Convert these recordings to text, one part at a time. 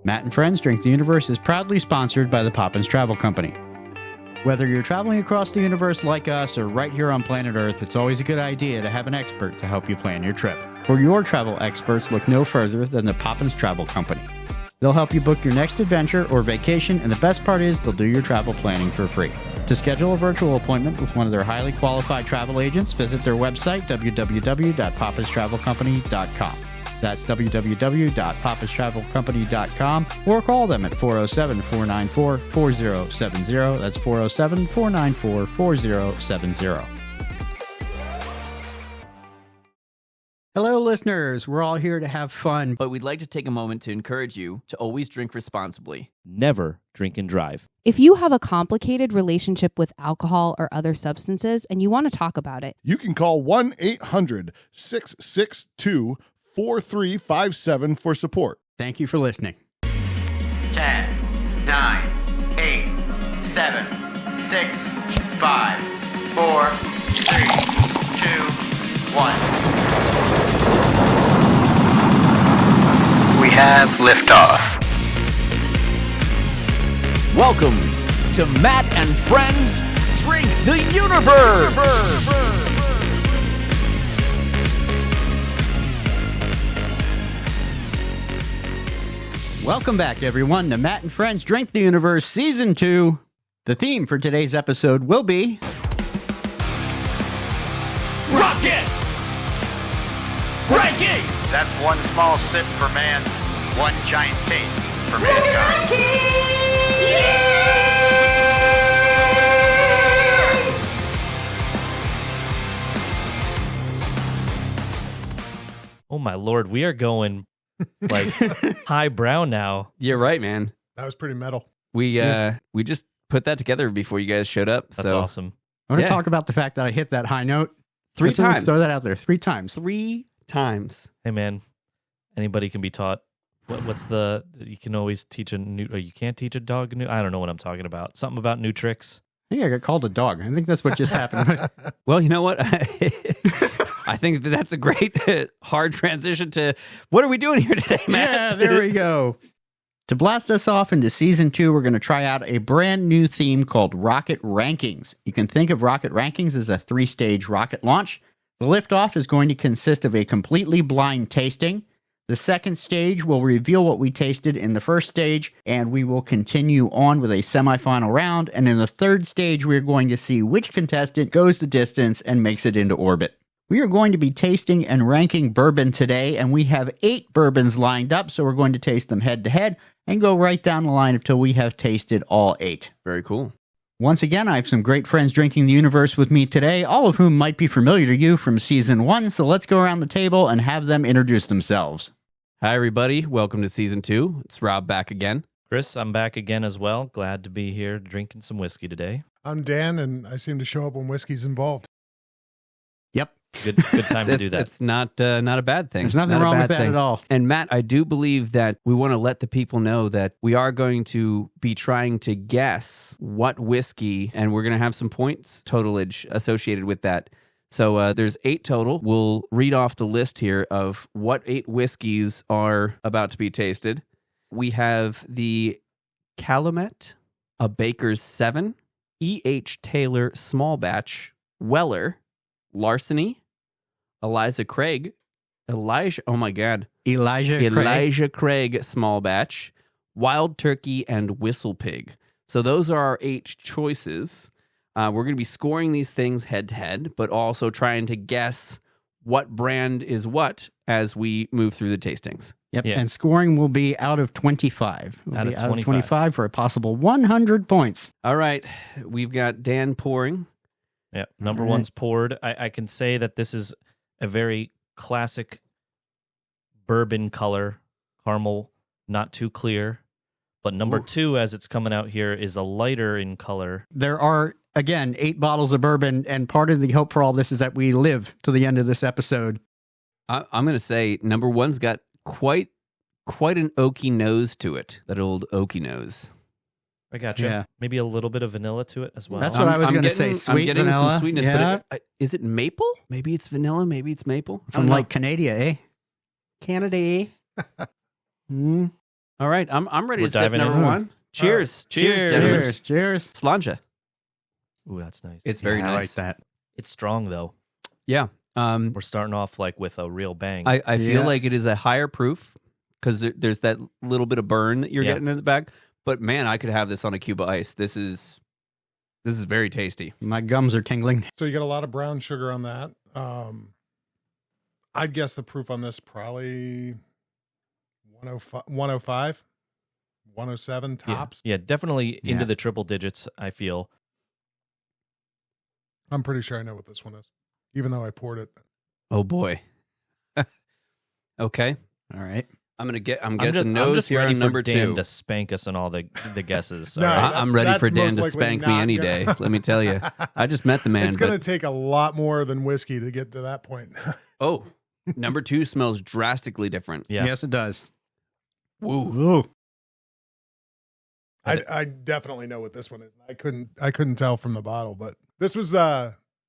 Matt and Friends Drink the Universe is proudly sponsored by the Poppins Travel Company. Whether you're traveling across the universe like us or right here on planet Earth, it's always a good idea to have an expert to help you plan your trip. For your travel experts, look no further than the Poppins Travel Company. They'll help you book your next adventure or vacation, and the best part is they'll do your travel planning for free. To schedule a virtual appointment with one of their highly qualified travel agents, visit their website, www.poppistravelcompany.com. That's www.poppistravelcompany.com, or call them at 407-494-4070. That's 407-494-4070. Hello, listeners. We're all here to have fun. But we'd like to take a moment to encourage you to always drink responsibly. Never drink and drive. If you have a complicated relationship with alcohol or other substances and you want to talk about it, you can call 1-800-662-4357 for support. Thank you for listening. 10, 9, 8, 7, 6, 5, 4, 3, 2, 1. We have liftoff. Welcome to Matt and Friends Drink the Universe! Welcome back, everyone, to Matt and Friends Drink the Universe Season 2. The theme for today's episode will be... Rocket! Rankings! That's one small sip for man, one giant taste for mankind. Oh my lord, we are going like high brown now. You're right, man. That was pretty metal. We just put that together before you guys showed up. That's awesome. I want to talk about the fact that I hit that high note. Three Let's times. throw that out there. 3 times. 3 times. Hey man, anybody can be taught. What's the? You can always teach a new. Or you can't teach a dog new. I don't know what I'm talking about. Something about new tricks. I think I got called a dog. I think that's what just happened. Well, you know what? I think that's a great hard transition to what are we doing here today, Matt? Yeah, there we go. To blast us off into Season 2, we're going to try out a brand new theme called Rocket Rankings. You can think of Rocket Rankings as a 3-stage rocket launch. The liftoff is going to consist of a completely blind tasting. The second stage will reveal what we tasted in the first stage, and we will continue on with a semifinal round. And in the third stage, we're going to see which contestant goes the distance and makes it into orbit. We are going to be tasting and ranking bourbon today, and we have 8 bourbons lined up, so we're going to taste them head to head and go right down the line until we have tasted all 8. Very cool. Once again, I have some great friends drinking the universe with me today, all of whom might be familiar to you from Season 1, so let's go around the table and have them introduce themselves. Hi, everybody. Welcome to Season 2. It's Rob back again. Chris, I'm back again as well. Glad to be here drinking some whiskey today. I'm Dan, and I seem to show up when whiskey's involved. Yep. Good time to do that. It's not a bad thing. There's nothing wrong with that at all. And Matt, I do believe that we want to let the people know that we are going to be trying to guess what whiskey, and we're going to have some points totalage associated with that. So there's 8 total. We'll read off the list here of what 8 whiskeys are about to be tasted. We have the Calumet, a Baker's 7, E.H. Taylor Small Batch, Weller, Larceny, Elijah Craig Small Batch, Wild Turkey, and Whistle Pig. So those are our 8 choices. We're going to be scoring these things head to head, but also trying to guess what brand is what as we move through the tastings. Yep, yeah. And scoring will be out of 25. Out of 25 for a possible 100 points. All right, we've got Dan pouring. Yeah, number one's poured. I can say that this is a very classic bourbon color, caramel, not too clear. But number 2, as it's coming out here, is a lighter in color. There are, again, 8 bottles of bourbon, and part of the hope for all this is that we live to the end of this episode. I'm going to say number 1's got quite an oaky nose to it, that old oaky nose. I gotcha. Yeah. Maybe a little bit of vanilla to it as well. That's what I was going to say. Sweet I'm getting vanilla. some sweetness, but is it maple? Maybe it's vanilla. Maybe it's maple. From like Canada, eh? Canada, eh? All right, I'm ready We're to sip diving number in. one. Cheers. Cheers. gentlemen. Cheers. Cheers. Sláinte. Ooh, that's nice. It's very Yeah, nice. I like that. It's strong though. Yeah. We're starting off like with a real bang. I feel Yeah. like it is a higher proof because there's that little bit of burn that you're Yeah. getting in the back. But man, I could have this on a cube of ice. This is very tasty. My gums are tingling. So you get a lot of brown sugar on that. I'd guess the proof on this probably 105, 107 tops. Yeah, definitely Yeah. into the triple digits, I feel. I'm pretty sure I know what this one is, even though I poured it. Oh boy. Okay. All right. I'm getting I'm the just nose here ready on for number Dan 2. to spank us on all the guesses. No, all right? I'm ready that's for Dan most to likely spank me not any gonna- day. Let me tell you. I just met the man. It's going to but, take a lot more than whiskey to get to that point. oh, number 2 smells drastically different. Yeah. Yes, it does. Woo. Ooh. I definitely know what this one is. I couldn't tell from the bottle, but this was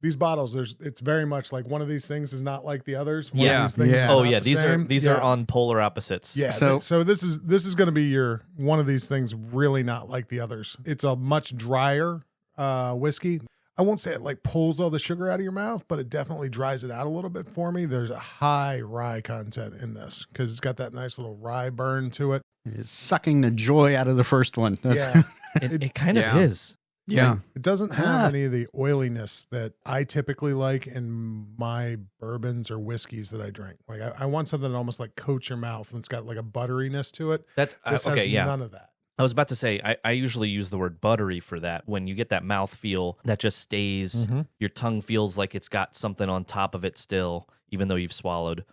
these bottles. It's very much like one of these things is not like the others. One Yeah. of these things Yeah. is Oh not yeah, the these same. are Yeah. on polar opposites. Yeah. So- So this is going to be your one of these things really not like the others. It's a much drier whiskey. I won't say it like pulls all the sugar out of your mouth, but it definitely dries it out a little bit for me. There's a high rye content in this because it's got that nice little rye burn to it. It's sucking the joy out of the first one. Yeah. It kind Yeah. of is. Yeah. It doesn't have Ah. any of the oiliness that I typically like in my bourbons or whiskeys that I drink. Like I want something that almost like coats your mouth and it's got like a butteriness to it. That's This okay. has Yeah, none of that. I was about to say I usually use the word buttery for that. When you get that mouth feel that just stays, Mhm. your tongue feels like it's got something on top of it still, even though you've swallowed.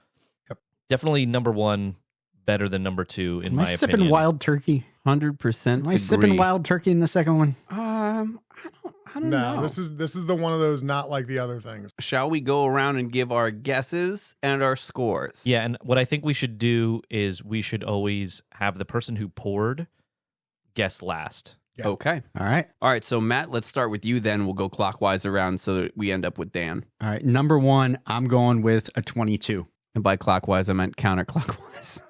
Yep. Definitely number 1 better than number 2 in Am my I sipping opinion. wild turkey? 100% Am I agree. sipping wild turkey in the second one? I don't No, know. this is the one of those not like the other things. Shall we go around and give our guesses and our scores? Yeah, and what I think we should do is we should always have the person who poured guess last. Yeah. Okay. All right. All right. So, Matt, let's start with you then. We'll go clockwise around so that we end up with Dan. All right. Number 1, I'm going with a 22. And by clockwise, I meant counterclockwise.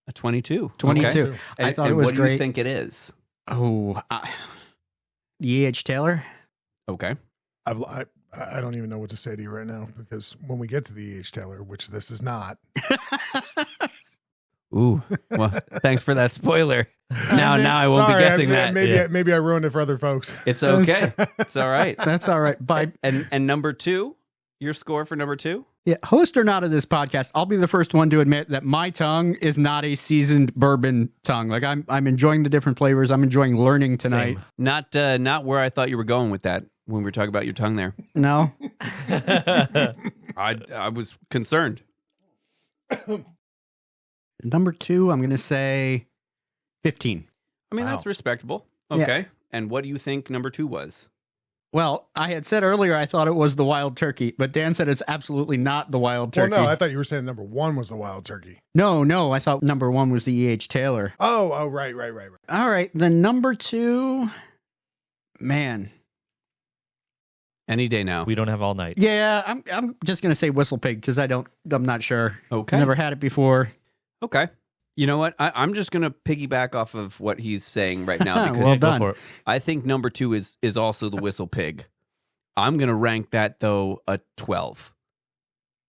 A 22. 22. Okay. I And- thought it and was what do great. you think it is? Oh, E.H. Taylor. Okay. I don't even know what to say to you right now because when we get to the E.H. Taylor, which this is not, Ooh. Well, thanks for that spoiler. Now I won't Sorry, be guessing that. Maybe I ruined it for other folks. It's okay. It's all right. That's all right. By And number 2, your score for number 2? yeah, host or not of this podcast, I'll be the first one to admit that my tongue is not a seasoned bourbon tongue. Like I'm enjoying the different flavors. I'm enjoying learning tonight. Same. Not where I thought you were going with that when we were talking about your tongue there. No. I was concerned. Number 2, I'm going to say 15. I mean, Wow. that's respectable. Yeah. Okay. And what do you think number 2 was? Well, I had said earlier I thought it was the wild turkey, but Dan said it's absolutely not the wild turkey. Well, no, I thought you were saying number 1 was the wild turkey. No, I thought number 1 was the E.H. Taylor. Oh, right. All right, the number 2, man. Any day now. We don't have all night. Yeah, I'm just going to say Whistle Pig because I'm not sure. Okay. Never had it before. Okay. You know what? I'm just going to piggyback off of what he's saying right now because Well Go done. for it. I think number 2 is also the Whistle Pig. I'm going to rank that, though, a 12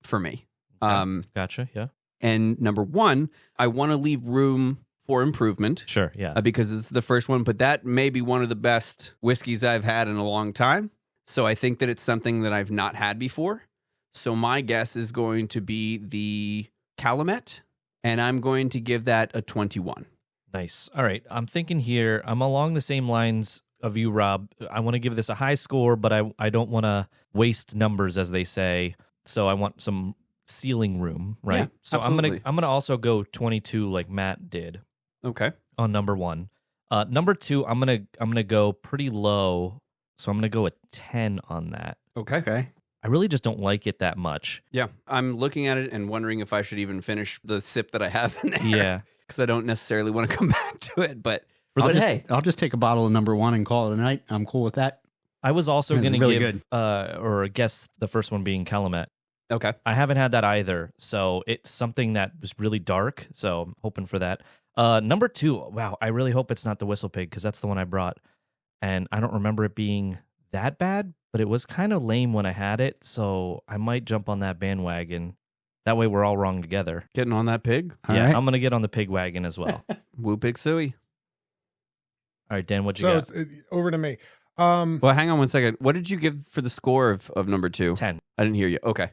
for me. Gotcha. Yeah. And number 1, I want to leave room for improvement Sure. Yeah. because it's the first one, but that may be one of the best whiskeys I've had in a long time. So I think that it's something that I've not had before. So my guess is going to be the Calumet, and I'm going to give that a 21. Nice. All right. I'm thinking here, I'm along the same lines of you, Rob. I want to give this a high score, but I don't want to waste numbers, as they say. So I want some ceiling room, right? Yeah, so absolutely. I'm gonna also go 22 like Matt did Okay. on number 1. Number 2, I'm gonna go pretty low. So I'm gonna go a 10 on that. Okay. Okay. I really just don't like it that much. Yeah. I'm looking at it and wondering if I should even finish the sip that I have in there. Yeah. Because I don't necessarily want to come back to it, but I'll just take a bottle of number 1 and call it a night. I'm cool with that. I was also Yeah, going to really give or guess the first one being Calumet. Okay. I haven't had that either. So it's something that was really dark. So I'm hoping for that. Number 2, wow, I really hope it's not the Whistle Pig because that's the one I brought. And I don't remember it being that bad, but it was kind of lame when I had it. So I might jump on that bandwagon. That way we're all wrong together. Getting on that pig. All yeah, right. I'm going to get on the pig wagon as well. Woo pig suey. All right, Dan, what you So got? over to me. Well, hang on one second. What did you give for the score of number 2? 10. I didn't hear you. Okay,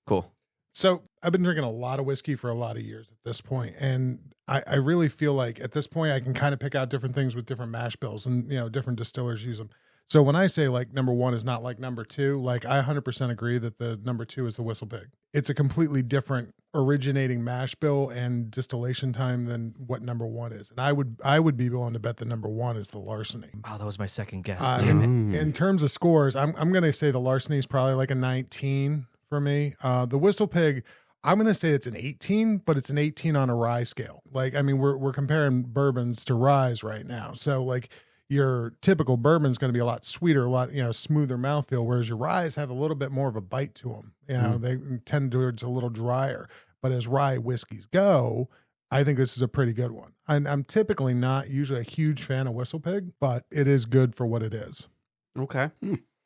cool. So I've been drinking a lot of whiskey for a lot of years at this point, and I really feel like at this point I can kind of pick out different things with different mash bills, and different distillers use them. So when I say like number 1 is not like number 2, like I 100% agree that the number 2 is the Whistle Pig. It's a completely different originating mash bill and distillation time than what number 1 is, and I would be willing to bet the number 1 is the Larceny. Oh, that was my second guess. Damn it. In terms of scores, I'm going to say the Larceny is probably like a 19 for me. The Whistle Pig, I'm going to say it's an 18, but it's an 18 on a rye scale. Like, I mean, we're comparing bourbons to ryes right now. So like your typical bourbon is going to be a lot sweeter, a lot, smoother mouthfeel, whereas your ryes have a little bit more of a bite to them. They tend towards a little drier, but as rye whiskeys go, I think this is a pretty good one. I'm typically not usually a huge fan of Whistle Pig, but it is good for what it is. Okay.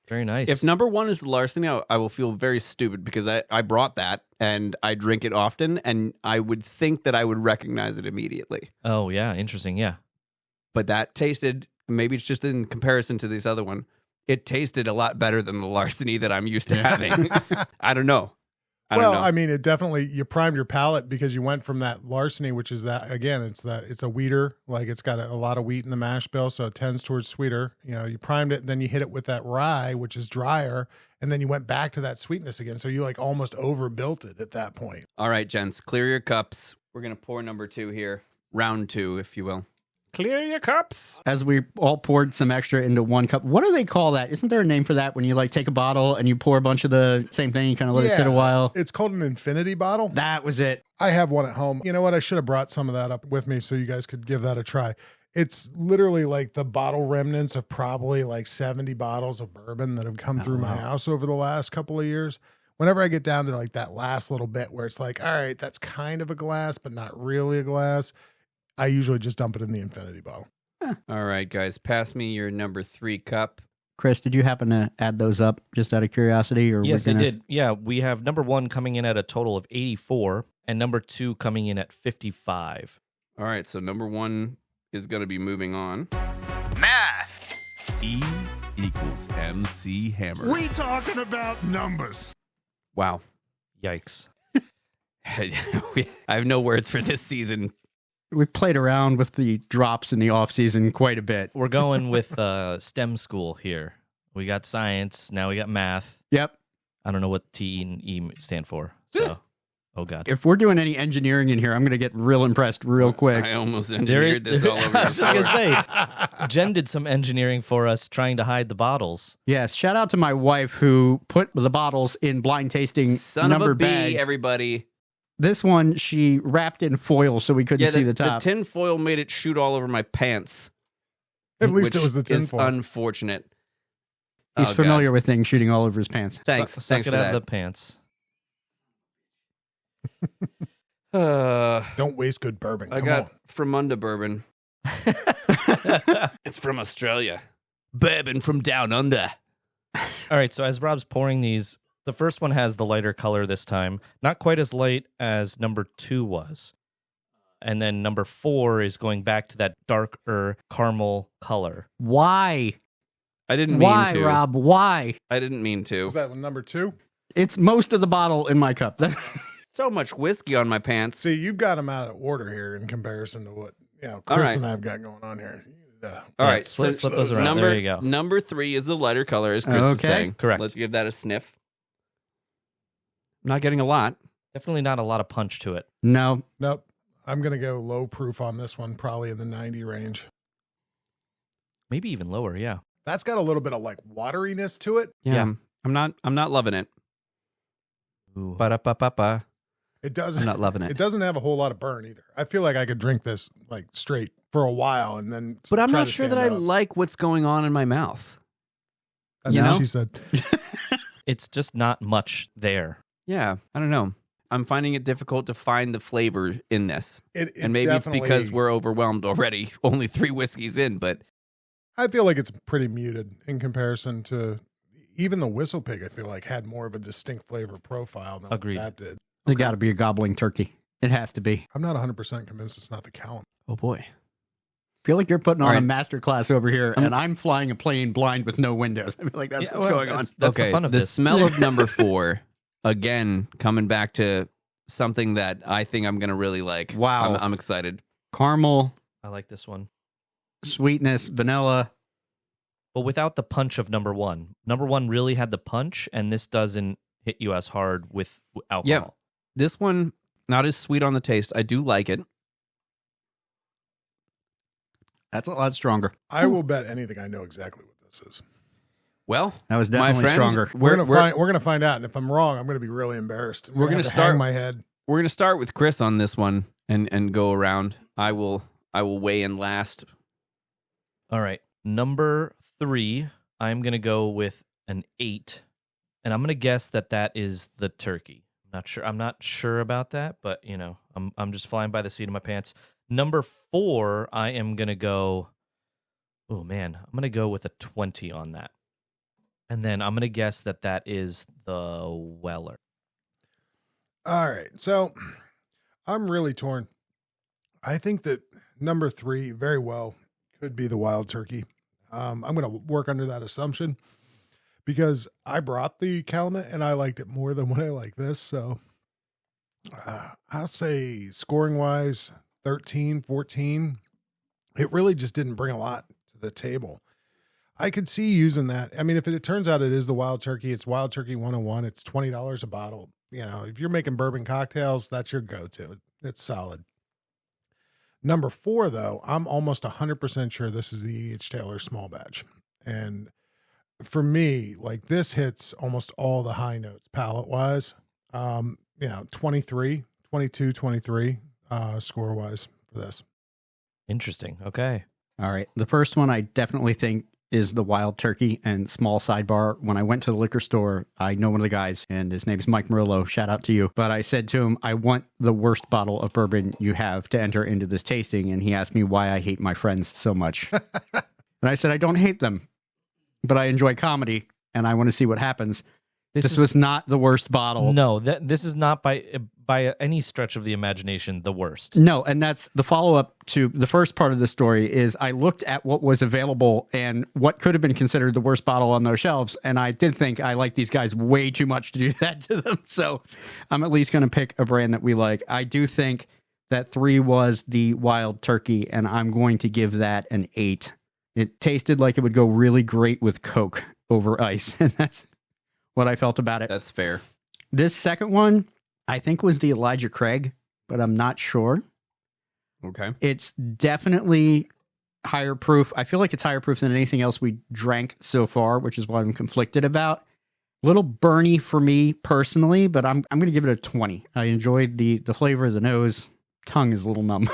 Very nice. If number 1 is the Larceny, I will feel very stupid because I brought that and I drink it often, and I would think that I would recognize it immediately. Oh, yeah. Interesting. Yeah. But that tasted, maybe it's just in comparison to this other one, it tasted a lot better than the Larceny that I'm used to having. I don't know. I mean, it definitely, you primed your palate because you went from that Larceny, which is that, again, it's a wheater, like it's got a lot of wheat in the mash bill, so it tends towards sweeter. You primed it, then you hit it with that rye, which is drier, and then you went back to that sweetness again. So you like almost overbuilt it at that point. All right, gents, clear your cups. We're going to pour number 2 here. Round 2, if you will. Clear your cups. As we all poured some extra into one cup. What do they call that? Isn't there a name for that when you like take a bottle and you pour a bunch of the same thing, you kind of let it sit a while? It's called an infinity bottle. That was it. I have one at home. You know what? I should have brought some of that up with me so you guys could give that a try. It's literally like the bottle remnants of probably like 70 bottles of bourbon that have come through my house over the last couple of years. Whenever I get down to like that last little bit where it's like, all right, that's kind of a glass, but not really a glass, I usually just dump it in the infinity bottle. All right, guys, pass me your number 3 cup. Chris, did you happen to add those up just out of curiosity? Or Yes, I did. Yeah, we have number 1 coming in at a total of 84 and number 2 coming in at 55. All right, so number 1 is going to be moving on. Math. E equals MC Hammer. We talking about numbers. Wow. Yikes. I have no words for this season. We played around with the drops in the off season quite a bit. We're going with STEM school here. We got science. Now we got math. Yep. I don't know what T and E stand for. So, oh God. If we're doing any engineering in here, I'm going to get real impressed real quick. I almost engineered this all over. I was just going to say, Jen did some engineering for us trying to hide the bottles. Yes. Shout out to my wife who put the bottles in blind tasting Son number of a bee, bags. everybody. This one she wrapped in foil so we couldn't see the top. The tin foil made it shoot all over my pants. At least which it was the tin is foil. unfortunate. He's Oh, familiar God. with things shooting all over his pants. Thanks. Suck Thanks it for out that. of the pants. Don't waste good bourbon. I Come got on. Fremunda bourbon. It's from Australia. Bourbon from down under. All right, so as Rob's pouring these, the first one has the lighter color this time. Not quite as light as number 2 was. And then number 4 is going back to that darker caramel color. Why? I didn't mean Why, to. Rob? Why? I didn't mean to. Was that number 2? It's most of the bottle in my cup. So much whiskey on my pants. See, you've got them out of order here in comparison to what All Chris right. and I have got going on here. All right, flip those around. There you go. Number 3 is the lighter color, as Chris was Okay. saying. Correct. Let's give that a sniff. I'm not getting a lot. Definitely not a lot of punch to it. No. Nope. I'm going to go low proof on this one, probably in the 90 range. Maybe even lower, yeah. That's got a little bit of like wateriness to it. Yeah. I'm not loving it. Ooh. Ba-da-ba-ba-ba. It doesn't. I'm not loving It it. doesn't have a whole lot of burn either. I feel like I could drink this like straight for a while and then. But I'm try not to sure stand that I up. like what's going on in my mouth. That's you what know? she said. It's just not much there. Yeah, I don't know. I'm finding it difficult to find the flavor in this. It And maybe it's because definitely- we're overwhelmed already. Only 3 whiskeys in, but I feel like it's pretty muted in comparison to even the Whistle Pig. I feel like had more of a distinct flavor profile than Agreed. what that did. It got to be a gobbling turkey. It has to be. I'm not 100% convinced it's not the Calumet. oh boy. I feel like you're putting on All a right. master class over here, and I'm flying a plane blind with no windows. I feel like that's what's going on. That's okay, the fun of the this. smell of number 4, again, coming back to something that I think I'm going to really like. Wow. I'm excited. Caramel, I like this one. sweetness, vanilla. But without the punch of number 1. Number 1 really had the punch, and this doesn't hit you as hard with alcohol. Yeah. This one, not as sweet on the taste. I do like it. That's a lot stronger. I will bet anything I know exactly what this is. Well, That was my definitely friend, stronger. We're gonna find out, and if I'm wrong, I'm gonna be really embarrassed. We're gonna have to start- hang my head. We're going to start with Chris on this one and go around. I will weigh in last. All right. Number 3, I'm going to go with an 8. And I'm going to guess that is the turkey. I'm not sure about that, but I'm just flying by the seat of my pants. Number 4, I am going to go, oh man, I'm going to go with a 20 on that. And then I'm going to guess that is the Weller. All right, so I'm really torn. I think that number 3 very well could be the Wild Turkey. I'm going to work under that assumption because I brought the Calumet and I liked it more than what I like this. So I'll say scoring wise, 13, 14. It really just didn't bring a lot to the table. I could see using that. I mean, if it turns out it is the Wild Turkey, it's Wild Turkey 101. It's $20 a bottle. If you're making bourbon cocktails, that's your go-to. It's solid. Number 4, though, I'm almost 100% sure this is the E.H. Taylor small batch. And for me, like this hits almost all the high notes palate-wise. 23, 22, 23 score-wise for this. Interesting. Okay. All right. The first one I definitely think is the Wild Turkey. And small sidebar, when I went to the liquor store, I know one of the guys, and his name is Mike Murillo. Shout out to you. But I said to him, I want the worst bottle of bourbon you have to enter into this tasting. And he asked me why I hate my friends so much. And I said, I don't hate them, but I enjoy comedy, and I want to see what happens. This was not the worst bottle. No, this is not by any stretch of the imagination the worst. No, and that's the follow-up to the first part of the story is I looked at what was available and what could have been considered the worst bottle on those shelves, and I did think I like these guys way too much to do that to them. So I'm at least going to pick a brand that we like. I do think that 3 was the Wild Turkey, and I'm going to give that an 8. It tasted like it would go really great with Coke over ice, and that's what I felt about it. That's fair. This second one, I think was the Elijah Craig, but I'm not sure. Okay. It's definitely higher proof. I feel like it's higher proof than anything else we drank so far, which is what I'm conflicted about. A little burny for me personally, but I'm going to give it a 20. I enjoyed the flavor of the nose. Tongue is a little numb.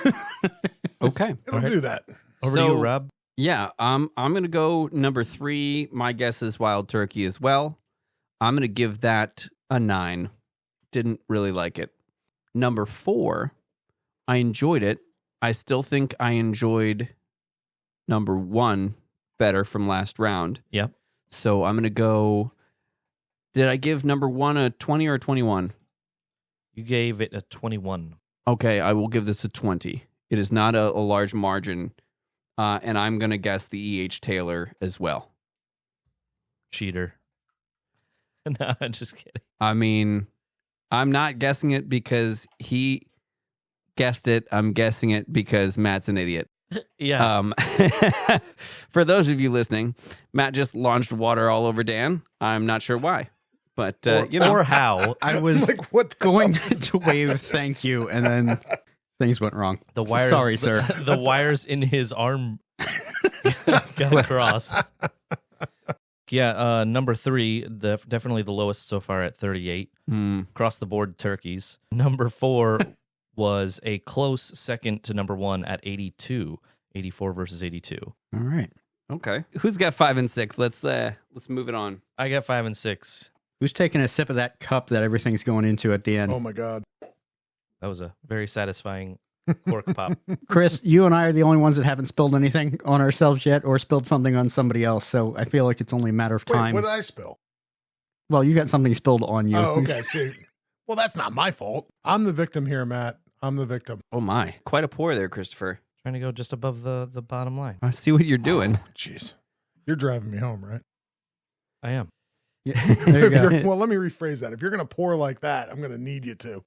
Okay. It'll do that. Over to you, Rob. Yeah, I'm going to go number 3. My guess is Wild Turkey as well. I'm going to give that a 9. Didn't really like it. Number 4, I enjoyed it. I still think I enjoyed number 1 better from last round. Yep. So I'm going to go. Did I give number 1 a 20 or a 21? You gave it a 21. Okay, I will give this a 20. It is not a large margin. And I'm going to guess the E.H. Taylor as well. Cheater. No, I'm just kidding. I mean, I'm not guessing it because he guessed it. I'm guessing it because Matt's an idiot. Yeah. For those of you listening, Matt just launched water all over Dan. I'm not sure why, but or how. I was Like, what the going hell? to wave thank you, and then things went wrong. The wires. Sorry, sir. The wires in his arm got crossed. Yeah, number 3, definitely the lowest so far at 38. Across the board turkeys. Number 4 was a close second to number 1 at 82. 84 versus 82. All right. Okay. Who's got 5 and 6? Let's move it on. I got 5 and 6. Who's taking a sip of that cup that everything's going into at the end? Oh my God. That was a very satisfying cork pop. Chris, you and I are the only ones that haven't spilled anything on ourselves yet or spilled something on somebody else. So I feel like it's only a matter of time. Wait, what did I spill? Well, you got something spilled on you. Oh, okay. See, well, that's not my fault. I'm the victim here, Matt. I'm the victim. Oh my. Quite a pour there, Christopher. Trying to go just above the bottom line. I see what you're doing. Jeez. You're driving me home, right? I am. Yeah, there you go. Well, let me rephrase that. If you're going to pour like that, I'm going to need you to.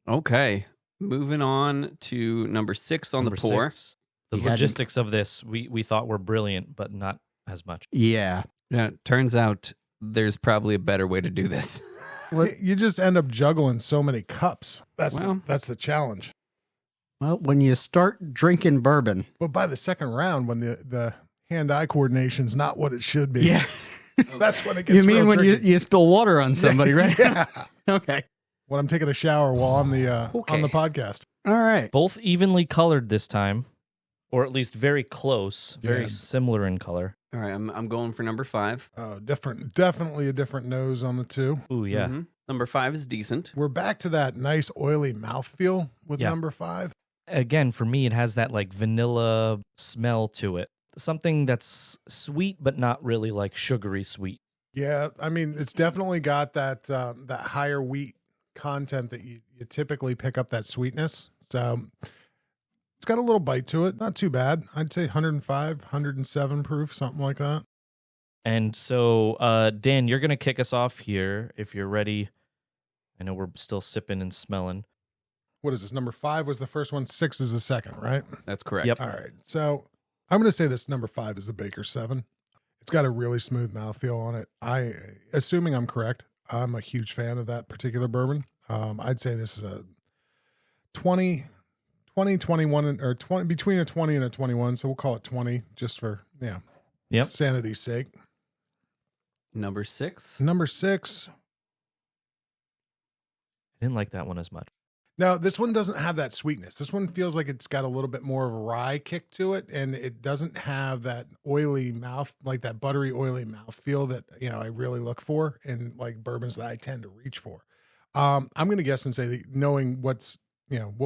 Okay. Moving on to number 6 on Number the pour. 6. The You had to- logistics of this we thought were brilliant, but not as much. Yeah. Yeah, turns out there's probably a better way to do this. You just end up juggling so many cups. That's Well- that's the challenge. Well, when you start drinking bourbon. But by the second round, when the hand-eye coordination's not what it should be, Yeah. that's when it gets You mean real when tricky. you spill water on somebody, right? Yeah. Okay. When I'm taking a shower while on the podcast. All right. Both evenly colored this time, or at least very close, very Yeah. similar in color. All right, I'm going for number 5. Oh, definitely a different nose on the two. Ooh, yeah. Mhm. Number 5 is decent. We're back to that nice oily mouthfeel with Yeah. number 5. Again, for me, it has that like vanilla smell to it. Something that's sweet, but not really like sugary sweet. Yeah, I mean, it's definitely got that that higher wheat content that you typically pick up that sweetness. So it's got a little bite to it. Not too bad. I'd say 105, 107 proof, something like that. And so, Dan, you're going to kick us off here if you're ready. I know we're still sipping and smelling. What is this? Number 5 was the first one. 6 is the second, right? That's correct. Yep. All right. So I'm going to say this number 5 is the Baker 7. It's got a really smooth mouthfeel on it. Assuming I'm correct, I'm a huge fan of that particular bourbon. I'd say this is a 20, 21, or 20, between a 20 and a 21. So we'll call it 20 just for, Yep. sanity's sake. Number 6. Number 6. I didn't like that one as much. Now, this one doesn't have that sweetness. This one feels like it's got a little bit more of a rye kick to it, and it doesn't have that oily mouth, like that buttery, oily mouth feel that, I really look for in like bourbons that I tend to reach for. I'm going to guess and say that knowing what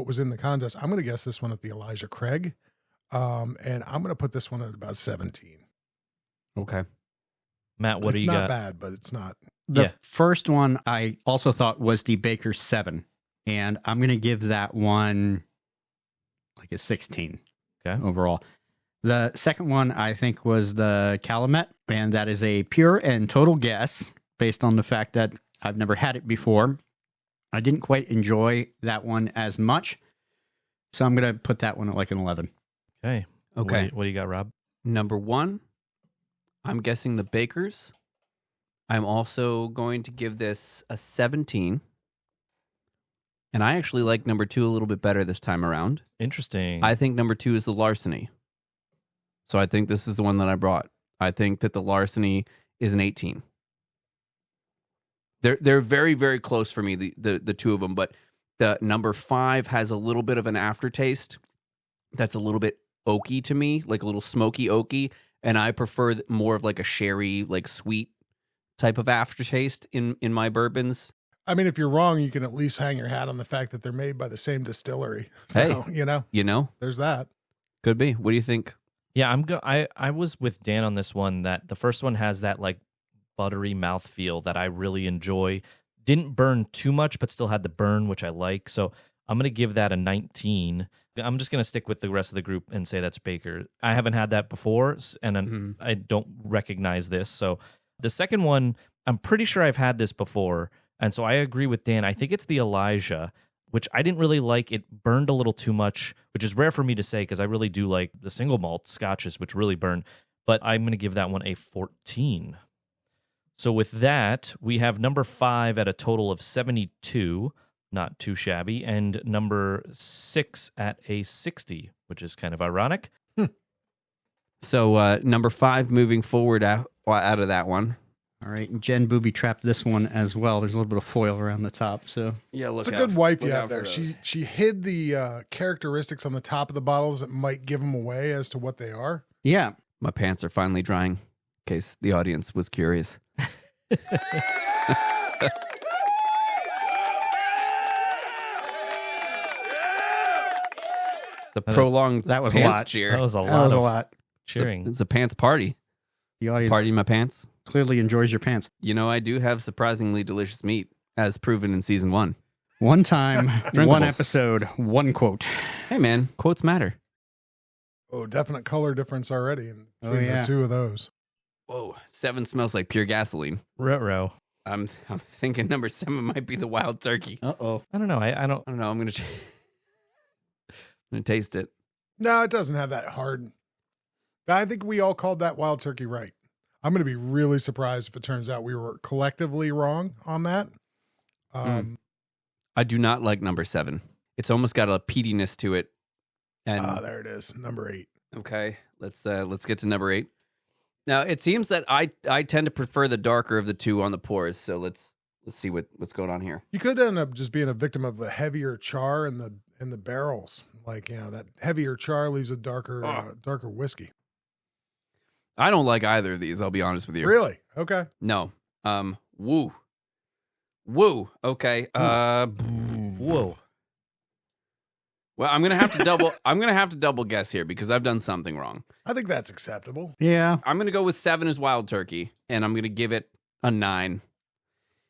was in the contest, I'm going to guess this one at the Elijah Craig. And I'm going to put this one at about 17. Okay. Matt, what do It's you not got? bad, but it's not. The Yeah. first one I also thought was the Baker 7. And I'm going to give that one like a 16 Okay. overall. The second one I think was the Calumet. And that is a pure and total guess based on the fact that I've never had it before. I didn't quite enjoy that one as much. So I'm going to put that one at like an 11. Okay. Okay. What do you got, Rob? Number 1, I'm guessing the Bakers. I'm also going to give this a 17. And I actually like number 2 a little bit better this time around. Interesting. I think number 2 is the Larceny. So I think this is the one that I brought. I think that the Larceny is an 18. They're very, very close for me, the two of them. But the number 5 has a little bit of an aftertaste that's a little bit oaky to me, like a little smoky oaky. And I prefer more of like a sherry, like sweet type of aftertaste in my bourbons. I mean, if you're wrong, you can at least hang your hat on the fact that they're made by the same distillery. So, Hey. You know, there's that. could be. What do you think? Yeah, I was with Dan on this one, that the first one has that like buttery mouthfeel that I really enjoy. Didn't burn too much, but still had the burn, which I like. So I'm going to give that a 19. I'm just going to stick with the rest of the group and say that's Baker. I haven't had that before, and I don't recognize this. So the second one, I'm pretty sure I've had this before. And so I agree with Dan. I think it's the Elijah, which I didn't really like. It burned a little too much, which is rare for me to say because I really do like the single malt scotches, which really burn. But I'm going to give that one a 14. So with that, we have number 5 at a total of 72, not too shabby, and number 6 at a 60, which is kind of ironic. So number 5 moving forward out of that one. All right. And Jen booby trapped this one as well. There's a little bit of foil around the top. So Yeah, look It's a good wife you have there. She hid the characteristics on the top of the bottles that might give them away as to what they are. yeah. My pants are finally drying. case the audience was curious. The prolonged that was a pants lot. cheer. That was a That lot was a of lot. cheering. It's a pants party. The audience Party in my pants. clearly enjoys your pants. You know, I do have surprisingly delicious meat, as proven in season 1. One time, Drinkables. one episode, one quote. Hey, man, quotes matter. Oh, definite color difference already in Oh, between yeah. the two of those. Whoa, 7 smells like pure gasoline. Ruh-roh. I'm thinking number 7 might be the wild turkey. Uh-oh. I don't know. I don't. I don't know. I'm gonna taste it. No, it doesn't have that hard. I think we all called that wild turkey right. I'm going to be really surprised if it turns out we were collectively wrong on that. I do not like number 7. It's almost got a peatiness to it. And There it is, number 8. okay, let's get to number 8. Now it seems that I tend to prefer the darker of the two on the pours. So let's see what's going on here. You could end up just being a victim of the heavier char in the barrels. Like, you know, that heavier char leaves a darker whiskey. I don't like either of these. I'll be honest with you. Really? Okay. No. Woo. Okay. Whoa. Well, I'm gonna have to double. I'm gonna have to double guess here because I've done something wrong. I think that's acceptable. Yeah. I'm gonna go with 7 as wild turkey, and I'm gonna give it a 9.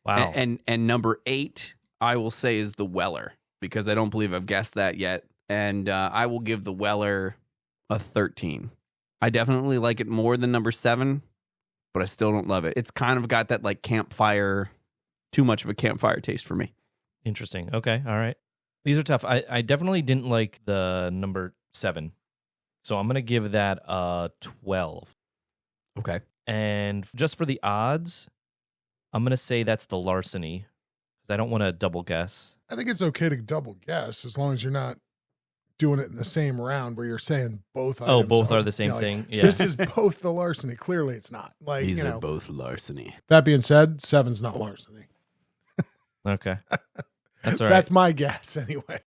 Wow. And number 8, I will say is the Weller because I don't believe I've guessed that yet, and I will give the Weller a 13. I definitely like it more than number 7, but I still don't love it. It's kind of got that like campfire, too much of a campfire taste for me. Interesting. Okay. All right. These are tough. I definitely didn't like the number 7. So I'm going to give that a 12. Okay. And just for the odds, I'm going to say that's the Larceny because I don't want to double guess. I think it's okay to double guess as long as you're not doing it in the same round where you're saying both items. Oh, both are the same like, thing? Yeah. This is both the Larceny. Clearly it's not. Like, These you are know, both Larceny. that being said, 7's not Larceny. Okay. That's all right. That's my guess anyway.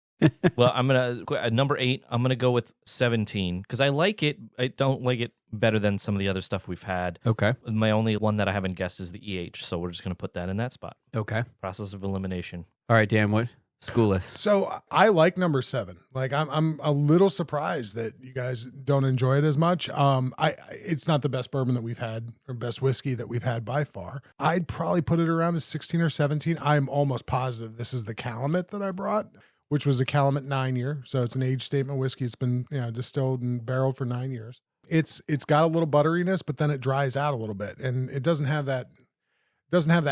Well, I'm going to, number 8, I'm going to go with 17 because I like it. I don't like it better than some of the other stuff we've had. Okay. My only one that I haven't guessed is the EH. So we're just going to put that in that spot. Okay. Process of elimination. All right, Dan, what? School us. So I like number 7. Like I'm a little surprised that you guys don't enjoy it as much. It's not the best bourbon that we've had or best whiskey that we've had by far. I'd probably put it around a 16 or 17. I'm almost positive this is the Calumet that I brought, which was a Calumet 9-year. So it's an age statement whiskey. It's been, you know, distilled and barreled for 9 years. It's got a little butteriness, but then it dries out a little bit, and it doesn't have that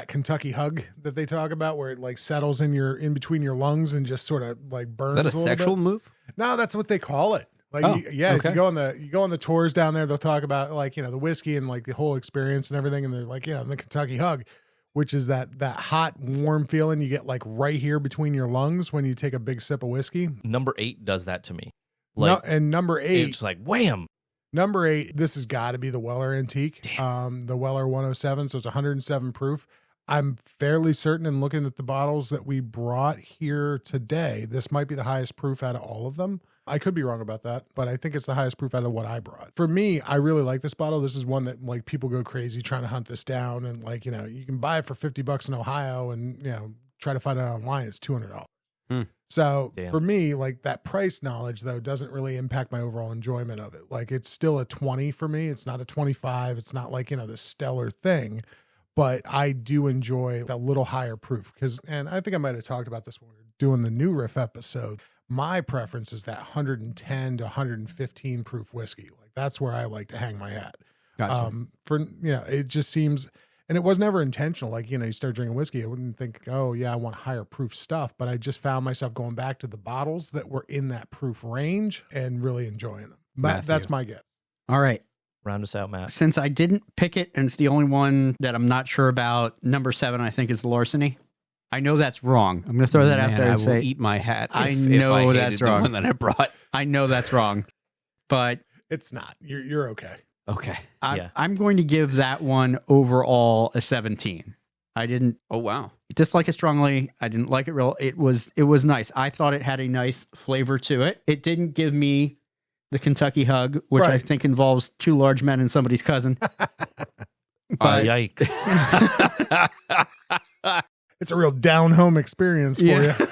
Kentucky hug that they talk about where it like settles in between your lungs and just sort of like burns. Is that a little sexual bit. move? No, that's what they call it. Like, Oh, if okay. you go on the tours down there, they'll talk about like, you know, the whiskey and like the whole experience and everything. And they're like, you know, the Kentucky hug, which is that hot, warm feeling you get like right here between your lungs when you take a big sip of whiskey. Number 8 does that to me. And number 8, It's like wham. Number 8, this has got to be the Weller Antique, the Weller 107. So it's 107 proof. I'm fairly certain in looking at the bottles that we brought here today, this might be the highest proof out of all of them. I could be wrong about that, but I think it's the highest proof out of what I brought. For me, I really like this bottle. This is one that like people go crazy trying to hunt this down, and like, you know, you can buy it for $50 in Ohio and, you know, try to find it online. It's $200. So Damn. for me, like that price knowledge though doesn't really impact my overall enjoyment of it. Like it's still a 20 for me. It's not a 25. It's not like, you know, this stellar thing, but I do enjoy a little higher proof and I think I might've talked about this when we were doing the new riff episode. My preference is that 110 to 115 proof whiskey. Like that's where I like to hang my hat. Gotcha. For, you know, it just seems, and it was never intentional. Like, you know, you start drinking whiskey, I wouldn't think, oh yeah, I want higher proof stuff. But I just found myself going back to the bottles that were in that proof range and really enjoying them. That's my guess. All right. Round us out, Matt. Since I didn't pick it, and it's the only one that I'm not sure about, number 7, I think, is the Larceny. I know that's wrong. I'm going to throw that out Man, there and I will say, eat my hat. I if know I hated that's the wrong. one that I brought. I know that's wrong, but It's not. You're okay. Okay. I'm going to give that one overall a 17. I didn't Oh wow. dislike it strongly. I didn't like it real. It was nice. I thought it had a nice flavor to it. It didn't give me the Kentucky hug, which I Right. think involves 2 large men and somebody's cousin. But- Yikes. It's a real down home experience for Yeah. you.